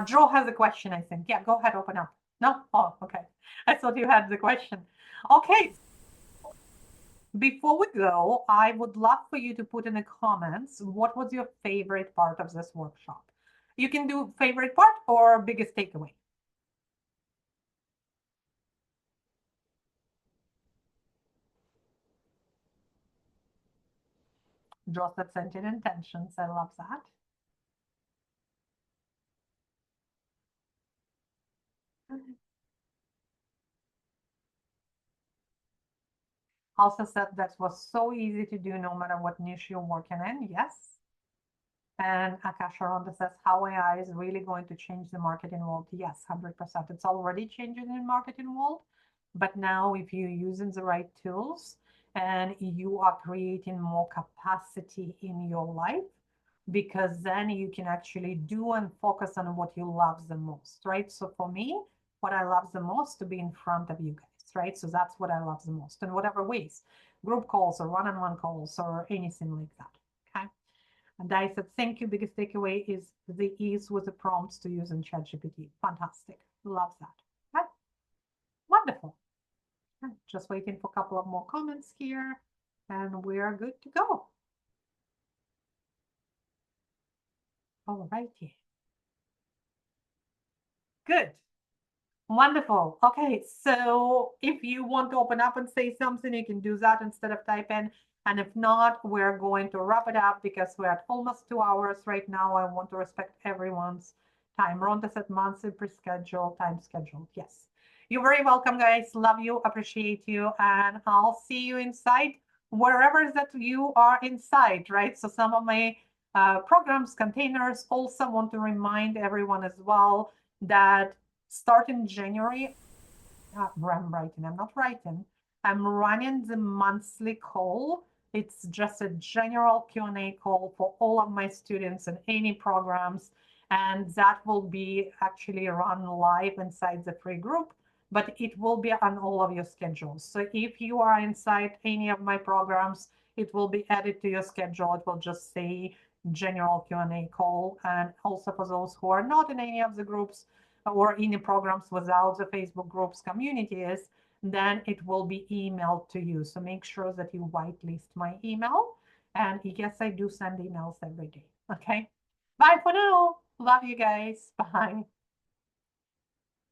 Joe has a question, I think. Yeah, go ahead, open up. No? Oh, okay. I thought you had the question. Okay. Before we go, I would love for you to put in the comments what was your favorite part of this workshop. You can do favorite part or biggest takeaway. Draw that sentient intentions. I love that. Also said that was so easy to do no matter what niche you're working in. Yes. And Akasha Ronda says, how AI is really going to change the marketing world. Yes, 100%. It's already changing in marketing world. But now if you're using the right tools, and you are creating more capacity in your life, because then you can actually do and focus on what you love the most, right? So for me, what I love the most to be in front of you guys, right? So that's what I love the most in whatever ways, group calls or one-on-one calls or anything like that, okay? And I said, thank you. Biggest takeaway is the ease with the prompts to use in ChatGPT. Fantastic. Love that. Okay. Wonderful. Okay. Just waiting for a couple of more comments here, and we are good to go. All righty. Good. Wonderful. Okay, so if you want to open up and say something, you can do that instead of typing. And if not, we're going to wrap it up because we're at almost 2 hours right now. I want to respect everyone's time. Rhonda said monthly pre-schedule, time scheduled. Yes. You're very welcome, guys. Love you, appreciate you, and I'll see you inside wherever that you are inside, right? So some of my programs, containers, also want to remind everyone as well that starting January, I'm not writing. I'm running the monthly call. It's just a general Q&A call for all of my students in any programs. And that will be actually run live inside the free group, but it will be on all of your schedules. So if you are inside any of my programs, it will be added to your schedule. It will just say general Q&A call. And also for those who are not in any of the groups, or any programs without the Facebook groups communities, then it will be emailed to you. So make sure that you whitelist my email. And yes, I do send emails every day. Okay. Bye for now. Love you guys. Bye.